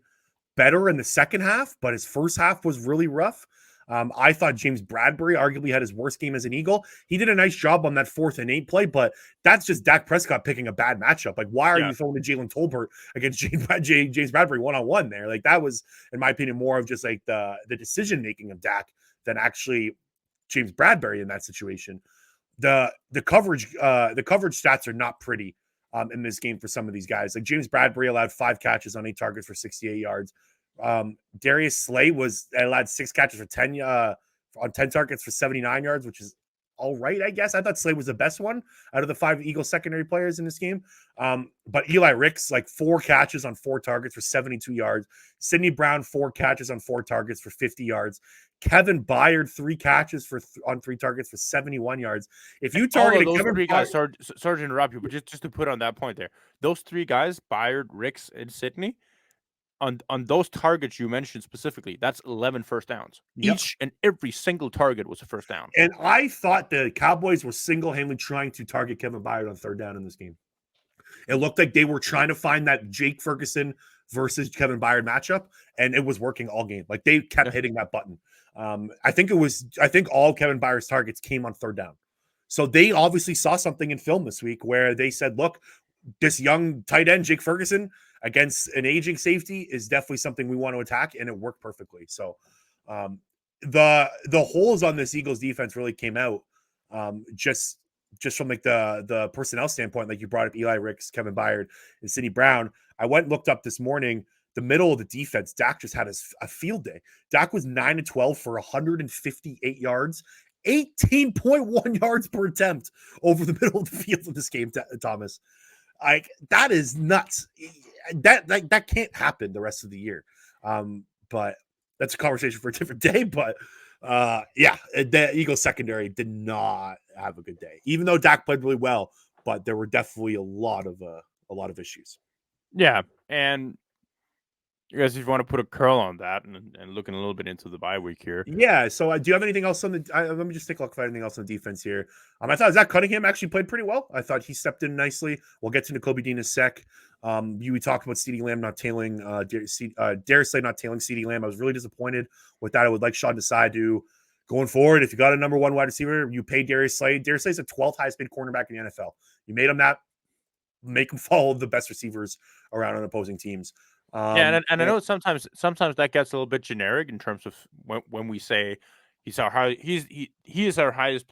better in the second half, but his first half was really rough. I thought James Bradbury arguably had his worst game as an Eagle. He did a nice job on that 4th and 8 play, but that's just Dak Prescott picking a bad matchup. Like, why are you throwing to Jalen Tolbert against James Bradbury one-on-one there? Like, that was, in my opinion, more of just like the decision-making of Dak than actually James Bradbury in that situation. The coverage stats are not pretty in this game for some of these guys. Like James Bradbury allowed 5 catches on 8 targets for 68 yards. Darius Slay allowed 6 catches for 10 on 10 targets for 79 yards, which is all right, I guess. I thought Slay was the best one out of the 5 Eagles secondary players in this game. But Eli Ricks, like 4 catches on 4 targets for 72 yards. Sidney Brown, 4 catches on 4 targets for 50 yards. Kevin Byard, 3 catches on 3 targets for 71 yards. If you targeted those Kevin 3 guys, sorry to interrupt you, but just to put on that point there, those 3 guys, Byard, Ricks, and Sidney, on those targets you mentioned specifically, that's 11 first downs. Yep. Each and every single target was a first down. And I thought the Cowboys were single-handedly trying to target Kevin Byard on 3rd down in this game. It looked like they were trying to find that Jake Ferguson versus Kevin Byard matchup, and it was working all game. Like they kept hitting that button. I think all Kevin Byard's targets came on 3rd down. So they obviously saw something in film this week where they said, look, this young tight end, Jake Ferguson, against an aging safety is definitely something we want to attack, and it worked perfectly. So the holes on this Eagles defense really came out just from like the personnel standpoint. Like you brought up Eli Ricks, Kevin Byard, and Sidney Brown. I went and looked up this morning the middle of the defense. Dak just had a field day. Dak was 9-12 for 158 yards, 18.1 yards per attempt over the middle of the field in this game, Thomas. Like that is nuts. That can't happen the rest of the year. But that's a conversation for a different day. But the Eagles secondary did not have a good day, even though Dak played really well. But there were definitely a lot of issues. Yeah, and You guys, if you want to put a curl on that and looking a little bit into the bye week here. Yeah. So, do you have anything else on the? Let me just take a look if I have anything else on the defense here. I thought Zach Cunningham actually played pretty well. I thought he stepped in nicely. We'll get to Nakobe Dean in a sec. We talked about CeeDee Lamb not tailing Darius Slay not tailing CeeDee Lamb. I was really disappointed with that. I would like Sean Desai to going forward. If you got a number one wide receiver, you pay Darius Slay. Darius Slay is the 12th highest paid cornerback in the NFL. You made him that. Make him follow the best receivers around on opposing teams. Yeah, and I know sometimes that gets a little bit generic in terms of when we say he is our highest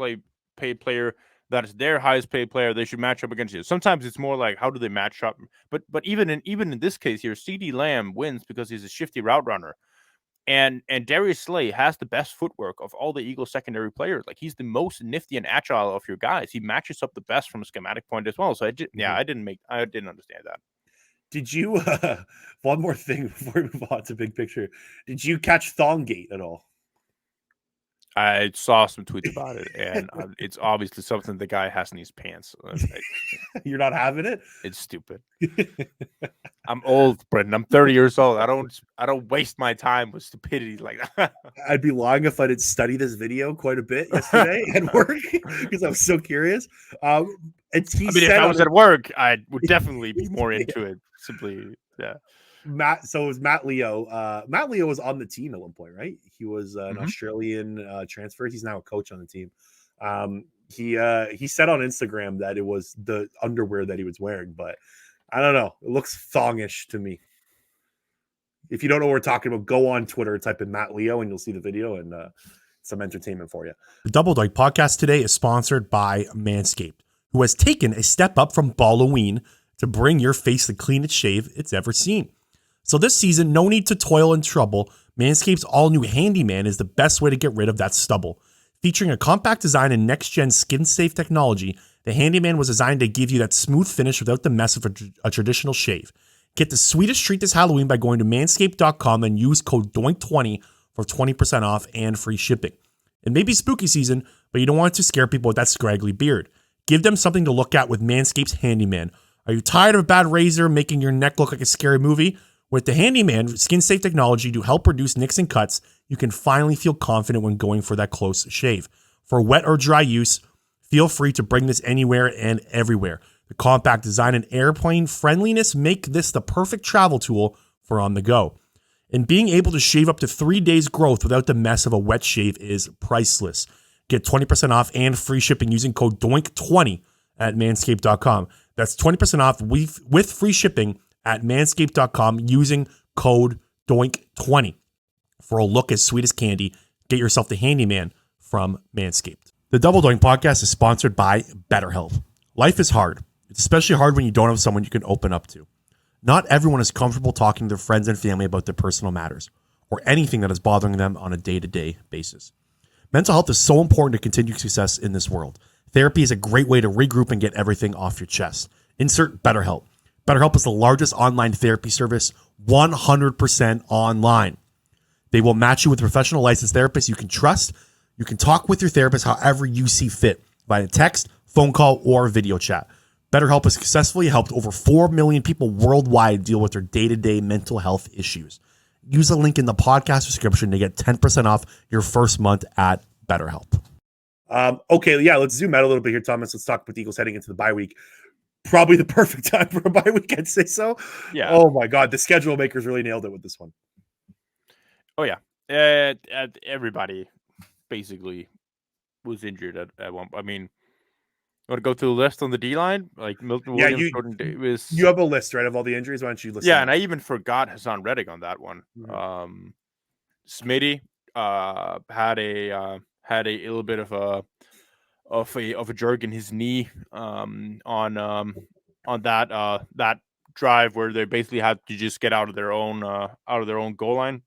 paid player. That is their highest paid player. They should match up against you. Sometimes it's more like how do they match up? But even in this case here, CeeDee Lamb wins because he's a shifty route runner, and Darius Slay has the best footwork of all the Eagles secondary players. Like he's the most nifty and agile of your guys. He matches up the best from a schematic point as well. So I didn't understand that. Did you one more thing before we move on to big picture? Did you catch Thonggate at all? I saw some tweets about it, and it's obviously something the guy has in his pants. You're not having it? It's stupid. I'm old, Brenden. I'm 30 years old. I don't waste my time with stupidity like that. I'd be lying if I didn't study this video quite a bit yesterday at work because I was so curious. And if I was at work, I would definitely be more into it. Simply, yeah. So it was Matt Leo. Matt Leo was on the team at one point, right? He was an Australian transfer. He's now a coach on the team. He said on Instagram that it was the underwear that he was wearing, but I don't know. It looks thongish to me. If you don't know what we're talking about, go on Twitter, type in Matt Leo, and you'll see the video and some entertainment for you. The Double Doink podcast today is sponsored by Manscaped, who has taken a step up from Halloween to bring your face the cleanest shave it's ever seen. So this season, no need to toil and trouble. Manscaped's all-new Handyman is the best way to get rid of that stubble. Featuring a compact design and next-gen skin-safe technology, the Handyman was designed to give you that smooth finish without the mess of a traditional shave. Get the sweetest treat this Halloween by going to manscaped.com and use code DOINK20 for 20% off and free shipping. It may be spooky season, but you don't want to scare people with that scraggly beard. Give them something to look at with Manscaped's Handyman. Are you tired of a bad razor making your neck look like a scary movie? With the Handyman skin-safe technology to help reduce nicks and cuts, you can finally feel confident when going for that close shave. For wet or dry use, feel free to bring this anywhere and everywhere. The compact design and airplane friendliness make this the perfect travel tool for on the go. And being able to shave up to 3 days growth without the mess of a wet shave is priceless. Get 20% off and free shipping using code DOINK20 at manscaped.com. That's 20% off with free shipping at manscaped.com using code DOINK20. For a look as sweet as candy, get yourself the Handyman from Manscaped. The Double Doink podcast is sponsored by BetterHelp. Life is hard. It's especially hard when you don't have someone you can open up to. Not everyone is comfortable talking to their friends and family about their personal matters or anything that is bothering them on a day-to-day basis. Mental health is so important to continued success in this world. Therapy is a great way to regroup and get everything off your chest. Insert BetterHelp. BetterHelp is the largest online therapy service, 100% online. They will match you with professional licensed therapists you can trust. You can talk with your therapist however you see fit, via text, phone call, or video chat. BetterHelp has successfully helped over 4 million people worldwide deal with their day-to-day mental health issues. Use the link in the podcast description to get 10% off your first month at BetterHelp. Okay, yeah, let's zoom out a little bit here, Thomas. Let's talk about the Eagles heading into the bye week. Probably the perfect time for a bye week, I'd say so. Yeah. Oh my God, the schedule makers really nailed it with this one. Oh yeah, everybody basically was injured at one. I mean, you want to go through the list on the D line, like Milton Williams, Jordan Davis. You have a list, right, of all the injuries. Why don't you list? Yeah, and I even forgot Hassan Reddick on that one. Mm-hmm. Smitty had a little bit of a jerk in his knee on that drive where they basically had to just get out of their own goal line.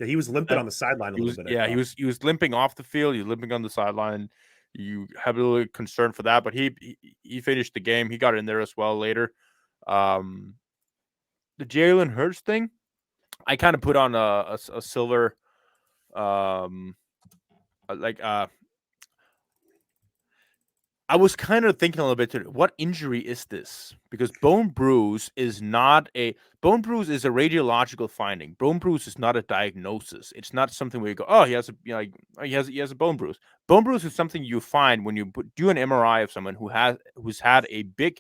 Yeah, he was limping on the sideline a little bit. Yeah, he was limping off the field. He was limping on the sideline. You have a little concern for that, but he finished the game. He got in there as well later. The Jalen Hurts thing, I kind of put on a silver, I was kind of thinking a little bit, what injury is this? Because bone bruise is not a bone bruise is a radiological finding. Bone bruise is not a diagnosis. It's not something where you go, oh, he has a he has a bone bruise. Bone bruise is something you find when you do an MRI of someone who's had a big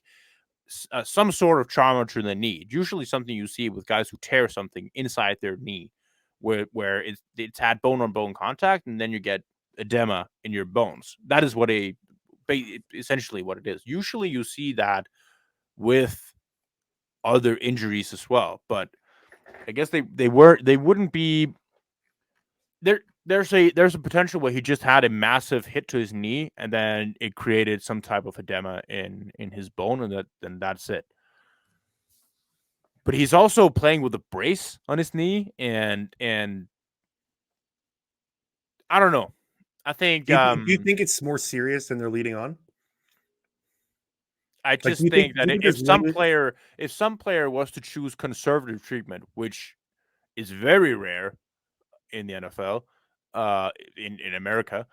some sort of trauma to the knee. Usually something you see with guys who tear something inside their knee, where it's had bone on bone contact, and then you get edema in your bones. That is what essentially what it is. Usually you see that with other injuries as well, but I guess they wouldn't be there. There's a potential where he just had a massive hit to his knee, and then it created some type of edema in his bone, and that's it. But he's also playing with a brace on his knee, and I don't know. I think Do you think it's more serious than they're leading on? I Like, do just you think think that there's limit? if some player was to choose conservative treatment, which is very rare in the NFL, in America,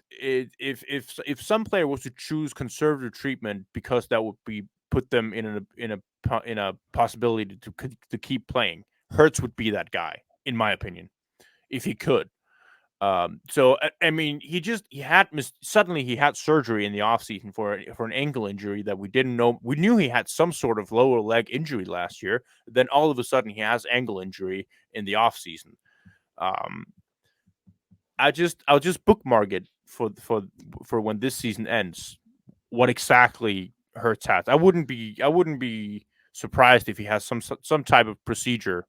if some player was to choose conservative treatment because that would be put them in a possibility to keep playing, Hurts would be that guy, in my opinion, if he could. So I mean, suddenly he had surgery in the offseason for an ankle injury that we didn't know. We knew he had some sort of lower leg injury last year. Then all of a sudden he has ankle injury in the offseason. Um, I'll just bookmark it for when this season ends. What exactly Hurts has? I wouldn't be surprised if he has some type of procedure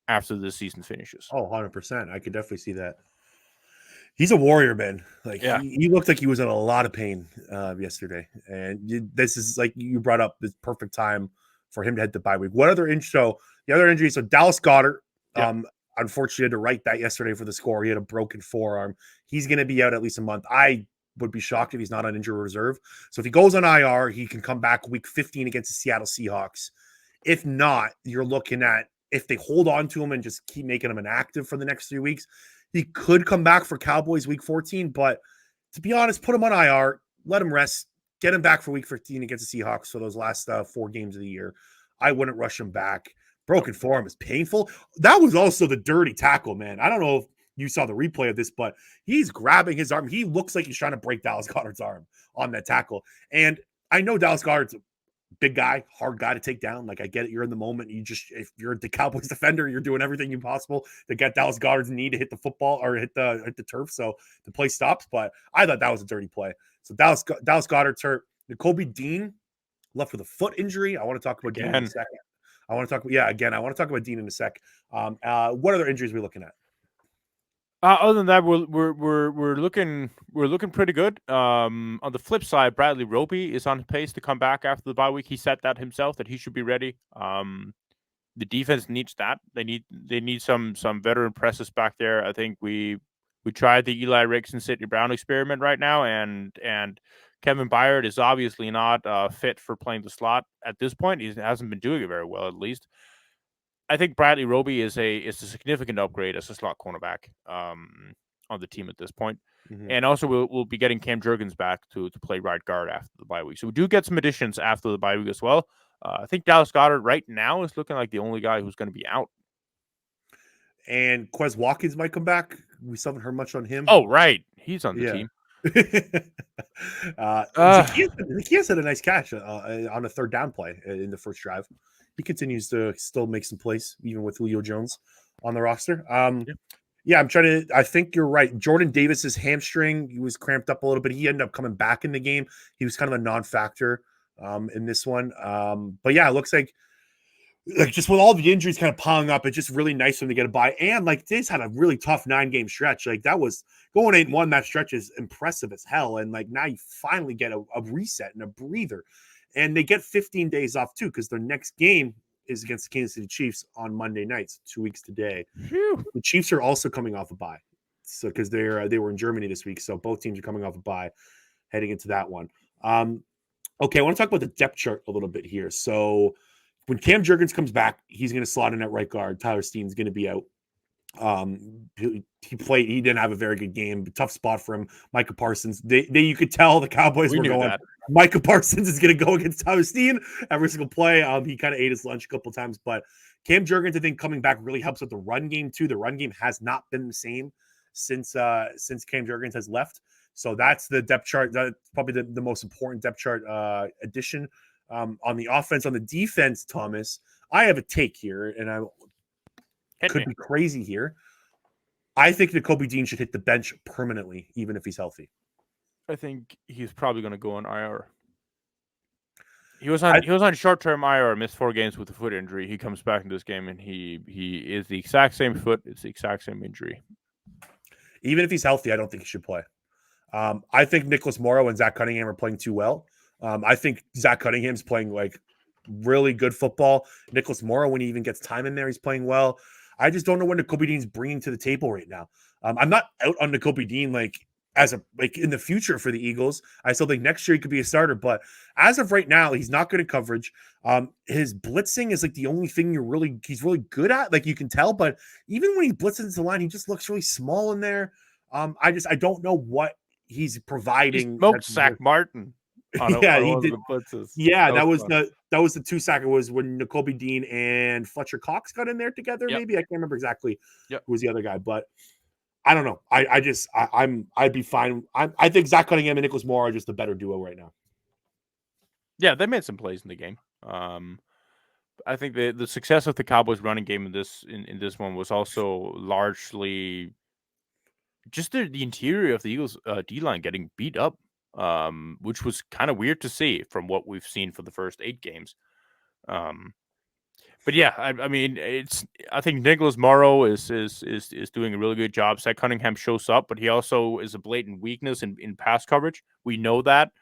after the season finishes. Oh, 100%. I could definitely see that. He's a warrior, man. Like Yeah. he looked like he was in a lot of pain yesterday, and this is like you brought up the perfect time for him to head to bye week. What other injury? So the other injury, so Dallas Goedert. Yeah. Unfortunately, had to write that yesterday for the score. He had a broken forearm. He's going to be out at least a month. I would be shocked if he's not on injury reserve. So if he goes on IR, he can come back week 15 against the Seattle Seahawks. If not, you're looking at if they hold on to him and just keep making him inactive for the next 3 weeks, he could come back for Cowboys week 14. But to be honest, put him on IR, let him rest, get him back for week 15 against the Seahawks for those last 4 games of the year. I wouldn't rush him back. Broken forearm is painful. That was also the dirty tackle, man. I don't know if you saw the replay of this, but he's grabbing his arm. He looks like he's trying to break Dallas Goedert's arm on that tackle. And I know Dallas Goedert's a big guy, hard guy to take down. Like, I get it. You're in the moment. If you're the Cowboys defender, you're doing everything you possible to get Dallas Goedert's knee to hit the football or hit the turf. So the play stops. But I thought that was a dirty play. So Dallas Goedert's hurt. Nakobe Dean left with a foot injury. I want to talk about Dean in a second. I want to talk about Dean in a sec. What other injuries are we looking at? Other than that, we're looking pretty good. On the flip side, Bradley Roby is on pace to come back after the bye week. He said that himself that he should be ready. The defense needs that. They need some veteran presses back there. I think we tried the Eli Ricks and Sidney Brown experiment right now, and Kevin Byard is obviously not fit for playing the slot at this point. He hasn't been doing it very well, at least. I think Bradley Roby is a significant upgrade as a slot cornerback on the team at this point. Mm-hmm. And also we'll be getting Cam Jurgens back to play right guard after the bye week. So we do get some additions after the bye week as well. I think Dallas Goedert right now is looking like the only guy who's going to be out. And Quez Watkins might come back. We still haven't heard much on him. Oh, right. He's on the team. Zacchaeus had a nice catch on a third down play in the first drive. He continues to still make some plays, even with Julio Jones on the roster. Yeah, I think you're right. Jordan Davis's hamstring, he was cramped up a little bit. He ended up coming back in the game. He was kind of a non-factor in this one. But yeah, it looks like just with all the injuries kind of piling up, it's just really nice for them to get a bye. And like they's had a really tough 9-game stretch. Like that was going 8-1. That stretch is impressive as hell. And like now you finally get a reset and a breather. And they get 15 days off too, because their next game is against the Kansas City Chiefs on Monday nights, 2 weeks today. Whew. The Chiefs are also coming off a bye, so because they were in Germany this week, so both teams are coming off a bye, heading into that one. Okay, I want to talk about the depth chart a little bit here. So when Cam Jurgens comes back, he's going to slot in at right guard. Tyler Steen's going to be out. He played. He didn't have a very good game. Tough spot for him. Micah Parsons. You could tell the Cowboys We were knew going. that. Micah Parsons is going to go against Thomas Steen every single play. He kind of ate his lunch a couple times, but Cam Jurgens, I think, coming back really helps with the run game too. The run game has not been the same since Cam Jurgens has left. So that's the depth chart. That's probably the most important depth chart addition. On the offense, on the defense, Thomas, I have a take here, and I could be crazy here. I think Nakobe Dean should hit the bench permanently, even if he's healthy. I think he's probably going to go on IR. He was on short-term IR, missed 4 games with a foot injury. He comes back in this game, and he is the exact same foot. It's the exact same injury. Even if he's healthy, I don't think he should play. I think Nicholas Morrow and Zach Cunningham are playing too well. I think Zach Cunningham's playing like really good football. Nicholas Morrow, when he even gets time in there, he's playing well. I just don't know what Nakobe Dean's bringing to the table right now. I'm not out on Nakobe Dean as in the future for the Eagles. I still think next year he could be a starter, but as of right now, he's not good at coverage. His blitzing is like the only thing he's really good at. Like you can tell, but even when he blitzes into the line, he just looks really small in there. I don't know what he's providing. He smoked Zach Martin. Yeah, he did. The blitzes. Yeah, that was the 2 sack. It was when Nakobe Dean and Fletcher Cox got in there together. Yep. Maybe I can't remember exactly who was the other guy, but I don't know. I'd be fine. I think Zach Cunningham and Nicholas Moore are just a better duo right now. Yeah, they made some plays in the game. I think the success of the Cowboys running game in this one was also largely just the interior of the Eagles D-line getting beat up, which was kind of weird to see from what we've seen for the first 8 games. But yeah, I mean, I think Nicholas Morrow is doing a really good job. Zach Cunningham shows up, but he also is a blatant weakness in pass coverage. We know that.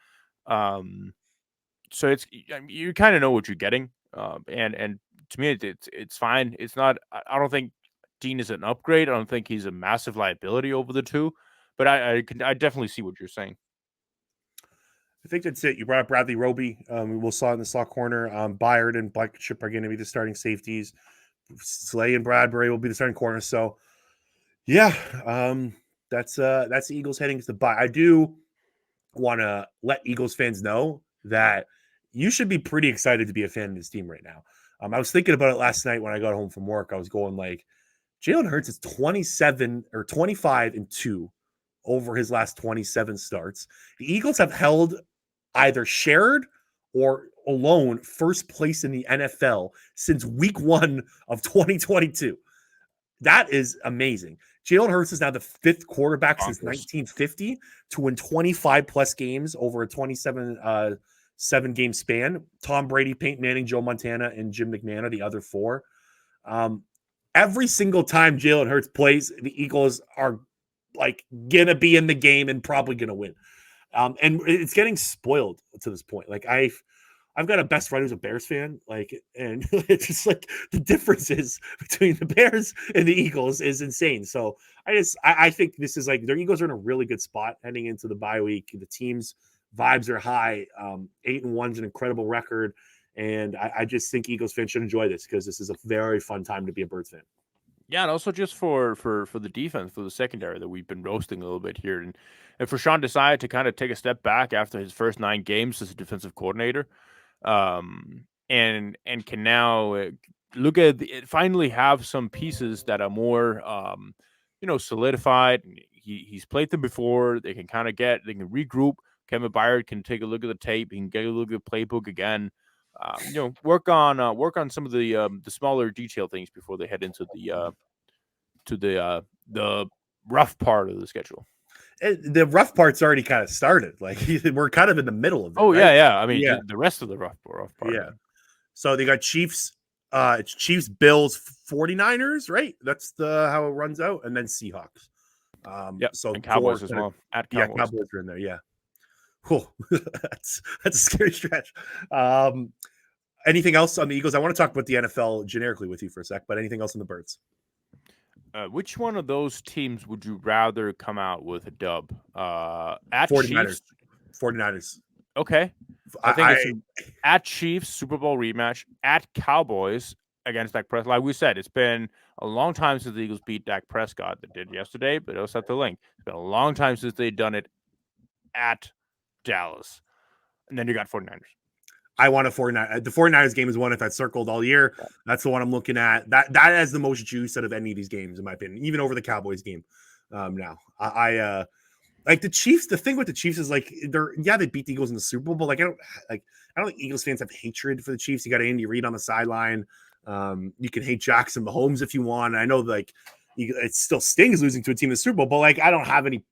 So you kind of know what you're getting. And to me, it's fine. It's not. I don't think Dean is an upgrade. I don't think he's a massive liability over the two. But I definitely see what you're saying. I think that's it. You brought up Bradley Roby. We'll saw it in the slot corner. Byard and Blankenship are going to be the starting safeties. Slay and Bradbury will be the starting corners. So, yeah, that's the Eagles heading to the bye. I do want to let Eagles fans know that you should be pretty excited to be a fan of this team right now. I was thinking about it last night when I got home from work. I was going like, Jalen Hurts is 25-2 over his last 27 starts. The Eagles have held either shared or alone first place in the NFL since week 1 of 2022. That is amazing. Jalen Hurts is now the 5th quarterback since 1950 to win 25 plus games over a 7-game span. Tom Brady, Peyton Manning, Joe Montana, and Jim McMahon are the other 4. Every single time Jalen Hurts plays, the Eagles are like gonna be in the game and probably gonna win. And it's getting spoiled to this point. Like I've got a best friend who's a Bears fan, and it's just like the differences between the Bears and the Eagles is insane. So I think this is like their Eagles are in a really good spot heading into the bye week. The team's vibes are high. 8-1 is an incredible record. And I just think Eagles fans should enjoy this because this is a very fun time to be a Birds fan. Yeah, and also just for the defense, for the secondary that we've been roasting a little bit here. And for Sean Desai to kind of take a step back after his first 9 games as a defensive coordinator, and can now look at finally have some pieces that are more solidified. He's played them before. They can regroup. Kevin Byard can take a look at the tape. He can get a look at the playbook again. Work on some of the smaller detail things before they head into the rough part of the schedule. The rough part's already kind of started. Like we're kind of in the middle of it. Oh, right? yeah. I mean, the rest of the rough part. Yeah. So they got Chiefs, Bills, 49ers, right? That's how it runs out, and then Seahawks. So and Cowboys as well. At Cowboys. Yeah, Cowboys are in there. Yeah. Cool. that's a scary stretch. Anything else on the Eagles? I want to talk about the NFL generically with you for a sec, but anything else on the Birds? Which one of those teams would you rather come out with a dub? At 49ers. Chiefs? 49ers. Okay. I think it's at Chiefs, Super Bowl rematch, at Cowboys, against Dak Prescott. Like we said, it's been a long time since the Eagles beat Dak Prescott. They did yesterday, but it'll set the link. It's been a long time since they've done it at Dallas. And then you got 49ers. I want a 49. The 49ers game is one if I've circled all year. That's the one I'm looking at. That has the most juice out of any of these games, in my opinion, even over the Cowboys game. Now, I like the Chiefs. The thing with the Chiefs is like they beat the Eagles in the Super Bowl, but I don't think Eagles fans have hatred for the Chiefs. You got Andy Reid on the sideline. You can hate Jackson Mahomes if you want. I know like it still stings losing to a team in the Super Bowl, but like I don't have any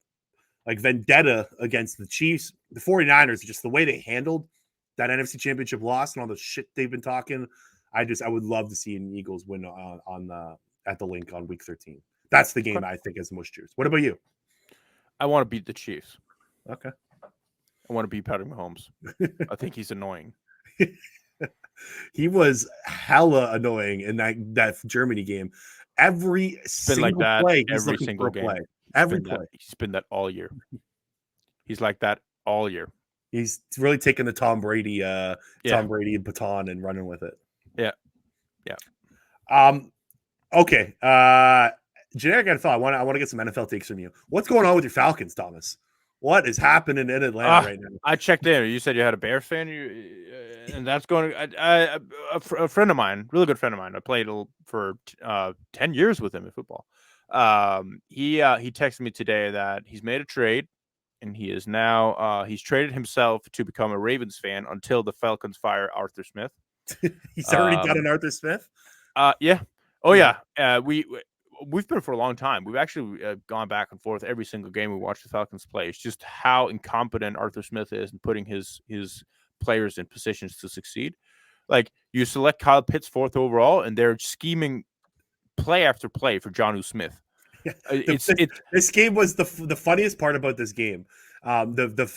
like vendetta against the Chiefs. The 49ers, just the way they handled that NFC Championship loss and all the shit they've been talking. I would love to see an Eagles win at the link on week 13. That's the game I think has the most juice. What about you? I want to beat the Chiefs. Okay. I want to beat Patrick Mahomes. I think he's annoying. He was hella annoying in that Germany game. Every single play, he's every looking single for a play. game. Every play. He's been that all year. He's like that all year. He's really taking the Tom Brady baton and running with it. Yeah. Okay. Generic NFL. I want to get some NFL takes from you. What's going on with your Falcons, Thomas? What is happening in Atlanta right now? I checked in. You said you had a Bears fan. And that's going. A friend of mine, really good friend of mine. I played for 10 years with him in football. He texted me today that he's made a trade, and he is now he's traded himself to become a Ravens fan until the Falcons fire Arthur Smith. He's already done an Arthur Smith. Yeah. Oh yeah. We've been for a long time. We've actually gone back and forth every single game we watch the Falcons play. It's just how incompetent Arthur Smith is in putting his players in positions to succeed. Like you select Kyle Pitts 4th overall, and they're scheming play after play for Jonnu Smith. This game was the funniest part about this game. The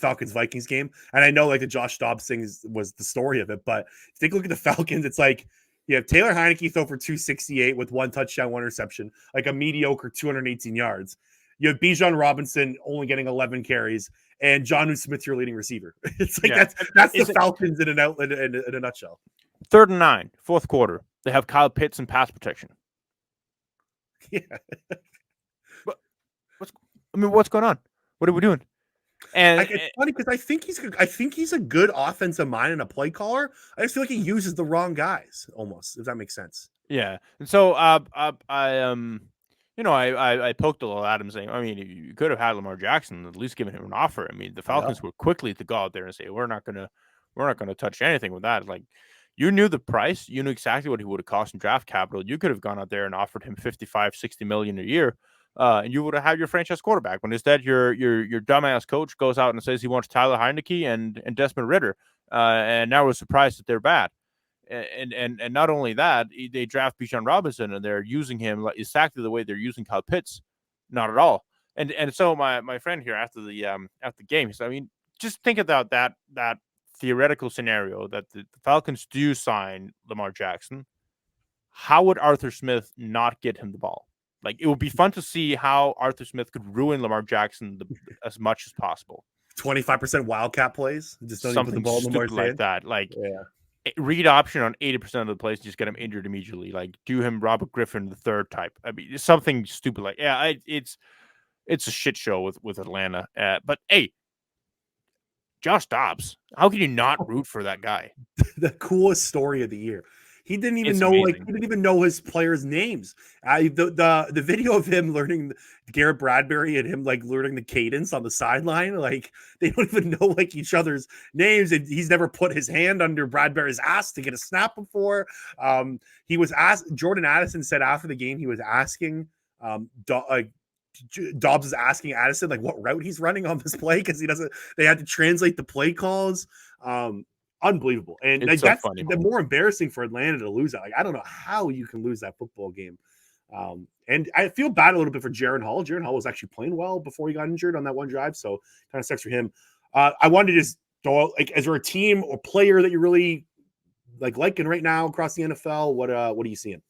Falcons Vikings game, and I know like the Josh Dobbs thing was the story of it, but take a look at the Falcons. It's like you have Taylor Heineke throw for 268 with 1 touchdown, 1 interception, like a mediocre 218 yards. You have Bijan Robinson only getting 11 carries, and Jonnu Smith your leading receiver. It's like that's the Falcons in a nutshell. 3rd and 9, 4th quarter. They have Kyle Pitts in pass protection. Yeah. But what's going on? What are we doing? And it's funny because I think he's a good offensive mind and a play caller. I just feel like he uses the wrong guys almost, if that makes sense. Yeah. And so I poked a little at him saying, I mean, you could have had Lamar Jackson, at least given him an offer. I mean, the Falcons were quickly to go out there and say, we're not gonna touch anything with that. Like, you knew the price, you knew exactly what he would have cost in draft capital. You could have gone out there and offered him $55-60 million a year. And you would have had your franchise quarterback. When instead your dumbass coach goes out and says he wants Tyler Heineke and Desmond Ridder, and now we're surprised that they're bad. And not only that, they draft Bijan Robinson and they're using him like exactly the way they're using Kyle Pitts. Not at all. And so my friend here after the game, he said, I mean, just think about that theoretical scenario that the Falcons do sign Lamar Jackson. How would Arthur Smith not get him the ball? Like, it would be fun to see how Arthur Smith could ruin Lamar Jackson as much as possible. 25% wildcat plays, just don't something put the ball in Lamar's like hand. that. Like, read option on 80% of the plays, just get him injured immediately. Like, do him Robert Griffin the third type. I mean, something stupid like it's a shit show with Atlanta. But hey, Josh Dobbs, how can you not root for that guy? The coolest story of the year. He didn't even know his players' names. The video of him learning Garrett Bradbury and him like learning the cadence on the sideline, like they don't even know like each other's names. And he's never put his hand under Bradbury's ass to get a snap before. He was asked. Jordan Addison said after the game he was asking Dobbs is asking Addison like what route he's running on this play because they had to translate the play calls. Unbelievable. And like, so that's funny. The more embarrassing for Atlanta to lose that. Like, I don't know how you can lose that football game. And I feel bad a little bit for Jaron Hall. Jaron Hall was actually playing well before he got injured on that one drive. So kind of sucks for him. I wanted to just throw out, like, is there a team or player that you're really liking right now across the NFL? What are you seeing?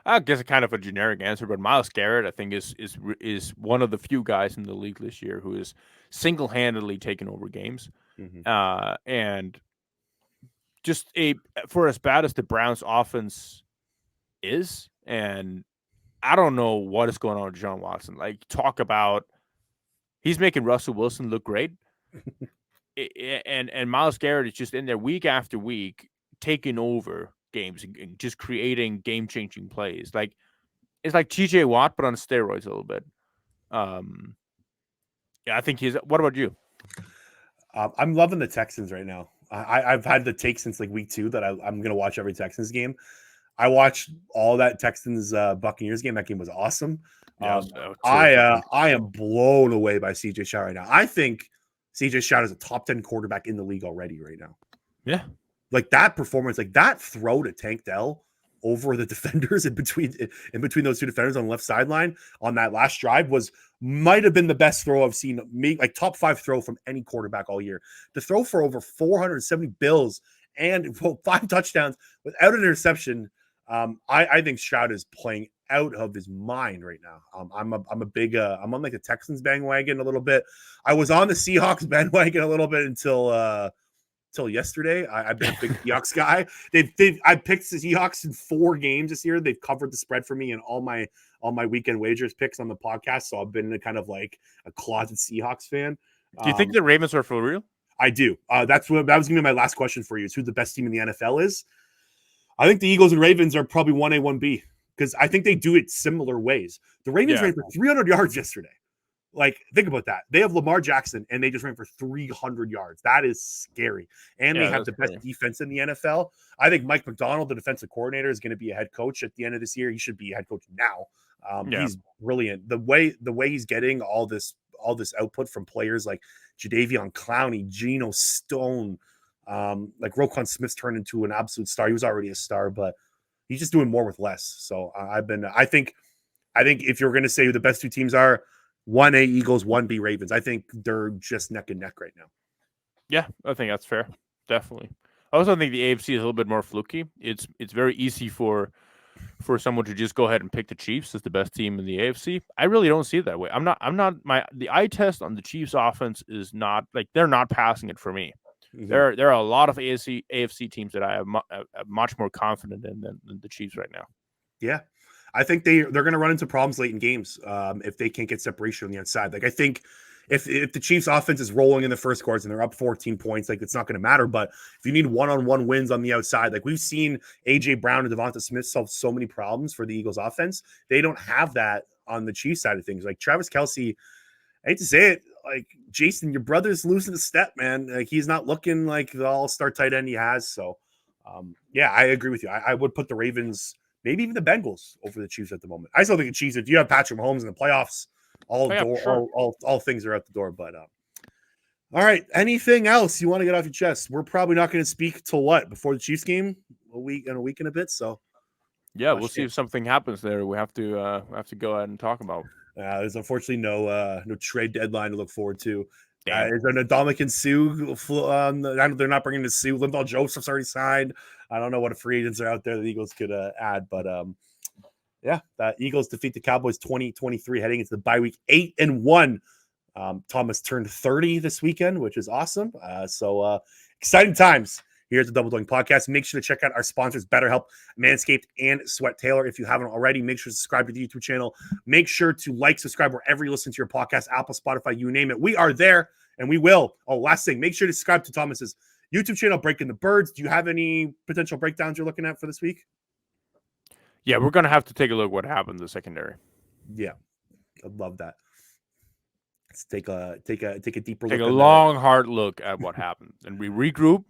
I guess a kind of a generic answer, but Myles Garrett, I think, is one of the few guys in the league this year who is single-handedly taken over games. Mm-hmm. And just for as bad as the Browns offense is, and I don't know what is going on with John Watson. Like, talk about he's making Russell Wilson look great. And Myles Garrett is just in there week after week, taking over games and just creating game-changing plays. Like, it's like TJ Watt, but on steroids a little bit. Yeah, I think he's. What about you? I'm loving the Texans right now. I've had the take since like week 2 that I'm going to watch every Texans game. I watched all that Texans Buccaneers game. That game was awesome. Yeah, I am blown away by CJ Stroud right now. I think CJ Stroud is a top 10 quarterback in the league already right now. Yeah. Like that performance, like that throw to Tank Dell over the defenders in between those two defenders on the left sideline on that last drive might have been the best throw I've seen, like top 5 throw from any quarterback all year. To throw for over 470 bills and 5 touchdowns without an interception. I think Stroud is playing out of his mind right now. I'm on like the Texans bandwagon a little bit. I was on the Seahawks bandwagon a little bit until yesterday. I've been a big Seahawks guy. I picked the Seahawks in 4 games this year. They've covered the spread for me in all my weekend wagers picks on the podcast. So I've been kind of like a closet Seahawks fan. Do you think the Ravens are for real? I do. That was going to be my last question for you. Is who the best team in the NFL is? I think the Eagles and Ravens are probably 1A, 1B because I think they do it similar ways. The Ravens ran for 300 yards yesterday. Like, think about that. They have Lamar Jackson, and they just ran for 300 yards. That is scary. And they have the best defense in the NFL. I think Mike McDonald, the defensive coordinator, is going to be a head coach at the end of this year. He should be a head coach now. He's brilliant. The way he's getting all this output from players like Jadeveon Clowney, Geno Stone, like Roquan Smith's turned into an absolute star. He was already a star, but he's just doing more with less. So I think if you're going to say who the best 2 teams are, 1A Eagles, 1B Ravens. I think they're just neck and neck right now. Yeah, I think that's fair. Definitely. I also think the AFC is a little bit more fluky. It's very easy for someone to just go ahead and pick the Chiefs as the best team in the AFC. I really don't see it that way. The eye test on the Chiefs offense is not like they're not passing it for me. Mm-hmm. There are a lot of AFC teams that I am much more confident in than the Chiefs right now. Yeah. I think they're going to run into problems late in games if they can't get separation on the outside. Like, I think if the Chiefs offense is rolling in the first quarters and they're up 14 points, like, it's not going to matter. But if you need one-on-one wins on the outside, like we've seen A.J. Brown and Devonta Smith solve so many problems for the Eagles offense. They don't have that on the Chiefs side of things. Like Travis Kelce, I hate to say it, like, Jason, your brother's losing a step, man. Like, he's not looking like the all-star tight end he has. So, yeah, I agree with you. I would put the Ravens, maybe even the Bengals, over the Chiefs at the moment. I still think the Chiefs, if you have Patrick Mahomes in the playoffs, all things are out the door. But all right, anything else you want to get off your chest? We're probably not going to speak till what? Before the Chiefs game? A week and a bit. So yeah, we'll see if something happens there. We have to go ahead and talk about. There's unfortunately no trade deadline to look forward to. Is there an Ndamukong Suh? I know they're not bringing the Suh. Linval Joseph's already signed. I don't know what free agents are out there the Eagles could add, but yeah, the Eagles defeat the Cowboys 20-23 heading into the bye week 8-1. Thomas turned 30 this weekend, which is awesome. So exciting times here at the Double Doink Podcast. Make sure to check out our sponsors, BetterHelp, Manscaped, and Sweat Taylor. If you haven't already, make sure to subscribe to the YouTube channel. Make sure to like, subscribe wherever you listen to your podcast, Apple, Spotify, you name it. We are there, and we will. Oh, last thing, make sure to subscribe to Thomas's YouTube channel, Breaking the Birds. Do you have any potential breakdowns you're looking at for this week? Yeah, we're going to have to take a look at what happened in the secondary. Yeah, I'd love that. Let's take a deeper look. Take a long, hard look at what happened. And we regroup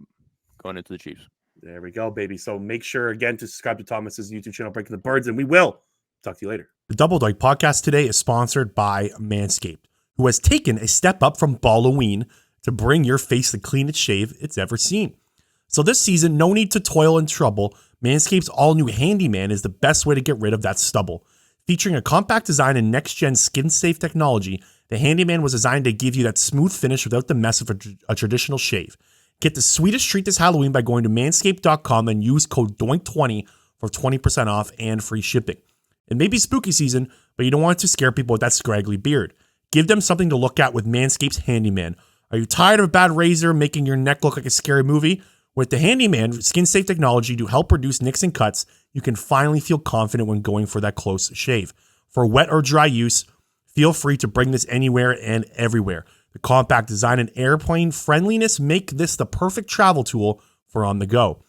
going into the Chiefs. There we go, baby. So make sure, again, to subscribe to Thomas's YouTube channel, Breaking the Birds, and we will talk to you later. The Double Doink Podcast today is sponsored by Manscaped, who has taken a step up from Halloween to bring your face the cleanest shave it's ever seen. So this season, no need to toil and trouble. Manscaped's all-new Handyman is the best way to get rid of that stubble. Featuring a compact design and next-gen skin-safe technology, the Handyman was designed to give you that smooth finish without the mess of a traditional shave. Get the sweetest treat this Halloween by going to manscaped.com and use code DOINK20 for 20% off and free shipping. It may be spooky season, but you don't want to scare people with that scraggly beard. Give them something to look at with Manscaped's Handyman. Are you tired of a bad razor making your neck look like a scary movie? With the Handyman skin-safe technology to help reduce nicks and cuts, you can finally feel confident when going for that close shave. For wet or dry use, feel free to bring this anywhere and everywhere. The compact design and airplane friendliness make this the perfect travel tool for on the go.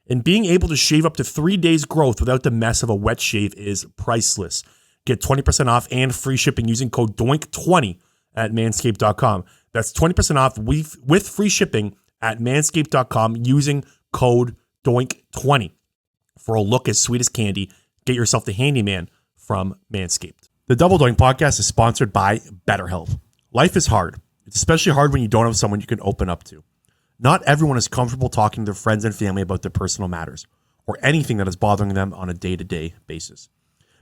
And being able to shave up to 3 days growth without the mess of a wet shave is priceless. Get 20% off and free shipping using code DOINK20 at manscaped.com. That's 20% off with free shipping at manscaped.com using code DOINK20. For a look as sweet as candy, get yourself the Handyman from Manscaped. The Double Doink podcast is sponsored by BetterHelp. Life is hard. It's especially hard when you don't have someone you can open up to. Not everyone is comfortable talking to their friends and family about their personal matters or anything that is bothering them on a day-to-day basis.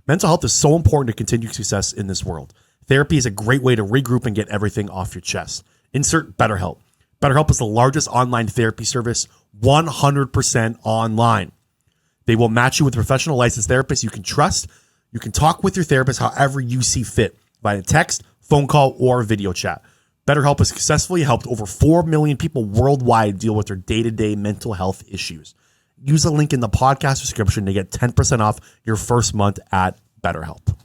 Mental health is so important to continued success in this world. Therapy is a great way to regroup and get everything off your chest. Insert BetterHelp. BetterHelp is the largest online therapy service, 100% online. They will match you with a professional licensed therapist you can trust. You can talk with your therapist however you see fit, via text, phone call, or video chat. BetterHelp has successfully helped over 4 million people worldwide deal with their day-to-day mental health issues. Use the link in the podcast description to get 10% off your first month at BetterHelp.